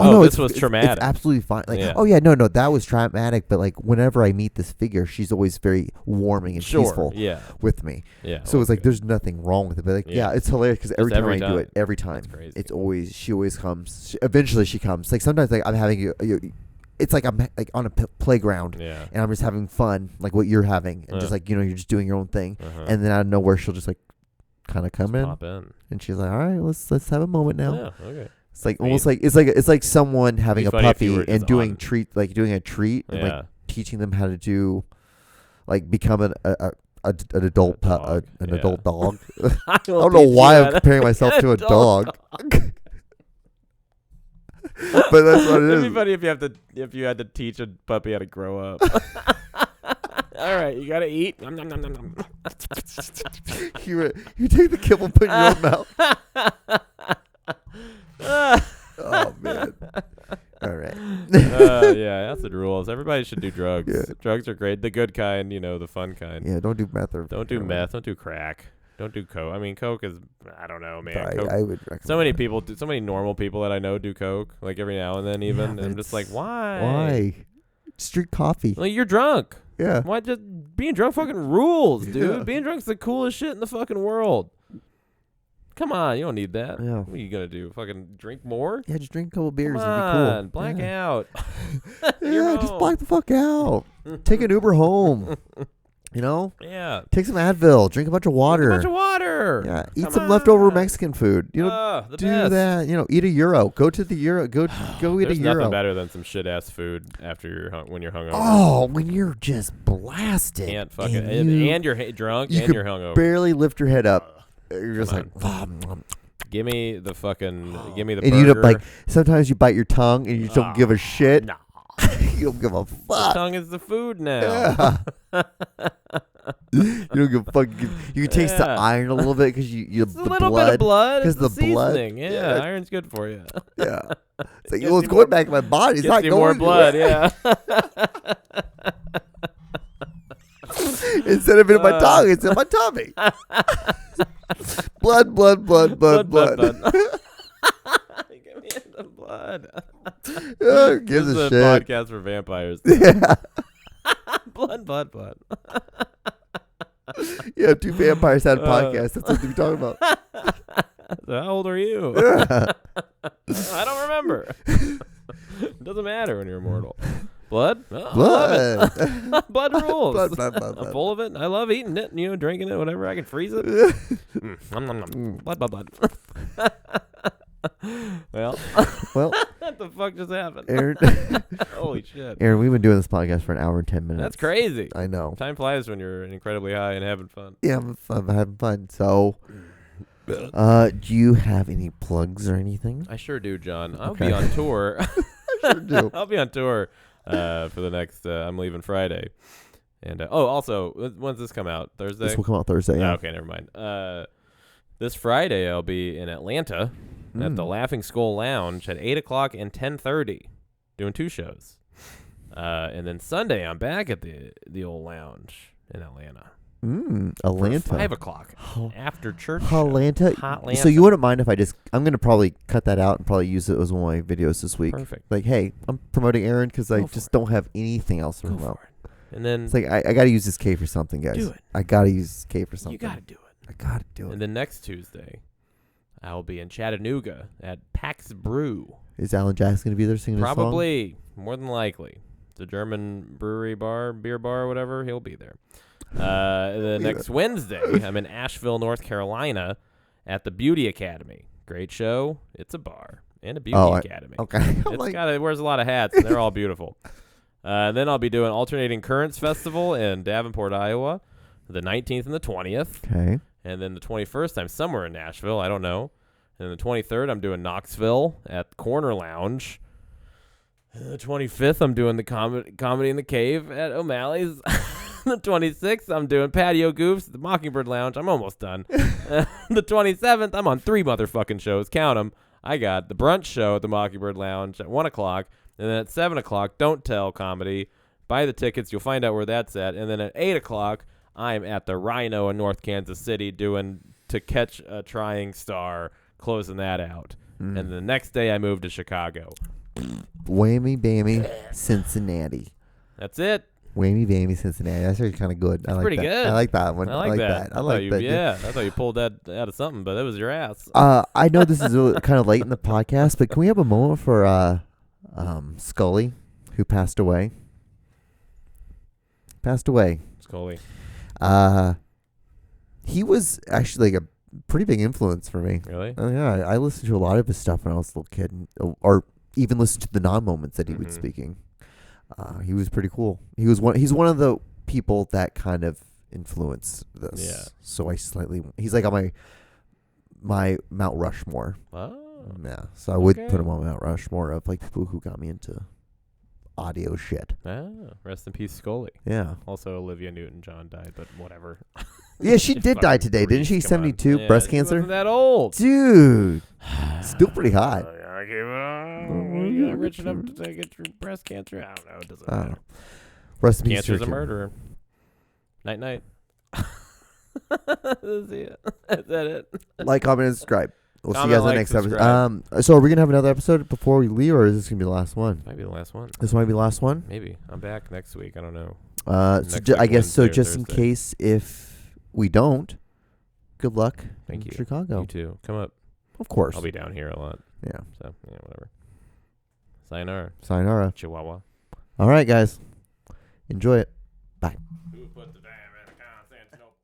no, this was traumatic. It's absolutely fine. Like, Yeah. oh yeah, no, that was traumatic. But like, whenever I meet this figure, she's always very warming and peaceful Yeah. with me. Yeah. So it's like good. there's nothing wrong with it. But like, yeah, it's hilarious because every time I do it, every time, That's crazy. it's always she always comes. Eventually, she comes. Like sometimes, like I'm having, it's like I'm like on a playground. Yeah. And I'm just having fun, like what you're having, and just like you're just doing your own thing. And then out of nowhere, she'll just like kind of come in, Pop in. and she's like, "All right, let's have a moment now." Yeah. Okay. It's like Neat. almost like it's like someone having a funny if you puppy were and just doing on- doing a treat and Yeah. like teaching them how to do, like become an adult dog, an yeah. adult dog. I I don't know why I'm comparing myself to a dog. But that's what it It'd is. be funny if you had to teach a puppy how to grow up. All right, you gotta eat. Nom, nom, nom, nom, nom. You take the kibble and put it in your own mouth. Oh man. All right. Yeah, acid rules. Everybody should do drugs. Yeah. Drugs are great. The good kind, the fun kind. Yeah, don't do meth or Don't do heroin. meth. Don't do crack. Don't do coke. I mean, coke is, I don't know, man. Coke, I would recommend so many it. people, so many normal people that I know do coke, like every now and then even. Yeah, And but I'm just like, it's- why? Why? Just drink coffee. Like, you're drunk. Yeah. Why just being drunk fucking rules, dude? Yeah. Being drunk's the coolest shit in the fucking world. Come on, you don't need that. Yeah. What are you gonna do? Fucking drink more? Yeah, just drink a couple beers Come and be cool. on, black yeah. out. Yeah, just black the fuck out. Take an Uber home. You know, Yeah. take some Advil, drink a bunch of water. Drink a bunch of water. Yeah, eat Come some leftover on. Mexican food. You know, The do best. that. You know, eat a Euro. Go to the Euro. Go eat a There's Euro. nothing better than some shit ass food after when you're hungover. Oh, when you're just blasted. Can't fucking and you're drunk you and could you're hungover. barely lift your head up. You're just Come like, Give me the fucking. Give me the. and burger. you like sometimes you bite your tongue and you just don't give a shit. No. You don't give a The fuck. tongue is the food now. Yeah. You don't give a fuck. You can taste the Yeah. iron a little bit because you It's the a little blood. bit of blood. 'Cause It's the blood- seasoning. Yeah, yeah. iron's good for you. Yeah. It's like, Gets well, it's you going more- back in my body. It's Gets not you going more blood. anywhere. Yeah. Instead of in my tongue, it's in my tummy. blood. Give me the blood. Who gives This a is shit? podcast for vampires. Yeah. blood. Yeah, two vampires had a podcast. That's what we're talking about. So how old are you? Yeah. I don't remember. It doesn't matter when you're immortal. Blood? Oh, I love it. Blood. Blood rules. Blood. I'm full of it. I love eating it, drinking it, whatever. I can freeze it. Nom, nom, nom. Blood. Well, what the fuck just happened? Aaron, Holy shit. Aaron, we've been doing this podcast for an hour and 10 minutes. That's crazy. I know. Time flies when you're incredibly high and having fun. Yeah, I'm having fun. So, do you have any plugs or anything? I sure do, John. I'll Okay. be on tour. Sure do. I'll be on tour for the next. I'm leaving Friday, and also, when's this come out? Thursday. This will come out Thursday. Oh, Yeah. okay, never mind. This Friday I'll be in Atlanta at the Laughing Skull Lounge at 8:00 and 10:30, doing 2 shows. And then Sunday I'm back at the old lounge in Atlanta. Atlanta. 5:00 after church. show. Atlanta. Hotlanta. So you wouldn't mind if I'm going to probably cut that out and probably use it as one of my videos this week. Perfect. Like, hey, I'm promoting Aaron because I Go for just it. don't have anything else to Go promote. for it. And then It's like, I got to use this K for something, guys. Do it. I got to use this K for something. you got to do it. I got to do it. And then next Tuesday, I'll be in Chattanooga at Pax Brew. Is Alan Jackson going to be there singing his song? Probably, more than likely. It's a German brewery bar, beer bar, whatever. He'll be there. The next Wednesday, I'm in Asheville, North Carolina at the Beauty Academy. Great show. It's a bar and a beauty academy. Okay. It wears a lot of hats, and they're all beautiful. Then I'll be doing Alternating Currents Festival in Davenport, Iowa, the 19th and the 20th. Okay. And then the 21st, I'm somewhere in Nashville. I don't know. And the 23rd, I'm doing Knoxville at Corner Lounge. And the 25th, I'm doing the Comedy in the Cave at O'Malley's. The 26th, I'm doing Patio Goofs at the Mockingbird Lounge. I'm almost done. The 27th, I'm on 3 motherfucking shows. Count them. I got the brunch show at the Mockingbird Lounge at 1 o'clock. And then at 7 o'clock, Don't Tell Comedy. Buy the tickets. You'll find out where that's at. And then at 8 o'clock, I'm at the Rhino in North Kansas City doing To Catch a Trying Star, closing that out. And the next day, I moved to Chicago. Whammy Bammy Cincinnati. That's it. Whammy Bammy Cincinnati. That's actually kind of good. I like pretty that. good. I like that one. I like that. I like that. Yeah, I thought you pulled that out of something, but it was your ass. I know this is kind of late in the podcast, but can we have a moment for Scully, who passed away? Scully. He was actually like a pretty big influence for me. Really? Oh yeah, I listened to a lot of his stuff when I was a little kid, or even listened to the non-moments that he was speaking. He was pretty cool. He's one of the people that kind of influenced this. Yeah. So he's like on my Mount Rushmore. Oh. Yeah. So I would Okay. put him on Mount Rushmore of like people who got me into audio shit. Rest in peace, Scully. Yeah. Also, Olivia Newton-John died, but whatever. Yeah, she did die Fucking today, didn't she? Grease, come on. 72, Yeah, breast she cancer. wasn't that old. Dude, still pretty hot. You got rich enough to get your breast cancer? I don't know. It doesn't I don't matter. know. Rest in peace, Cancer's a Turkey. murderer. Night night. Is that it? Like, comment, and subscribe. We'll see you Comment, guys in the like, next subscribe. episode. So are we gonna have another episode before we leave, or is this gonna be the last one? Might be the last one. This might be the last one. Maybe. I'm back next week. I don't know. So Next I week, guess so. Wednesday or Just in Thursday. case if we don't, good luck. Thank in you. Chicago. You too. Come up. Of course. I'll be down here a lot. Yeah. So, yeah, whatever. Sayonara. Sayonara. Chihuahua. All right, guys. Enjoy it. Bye. Who put the damn fans know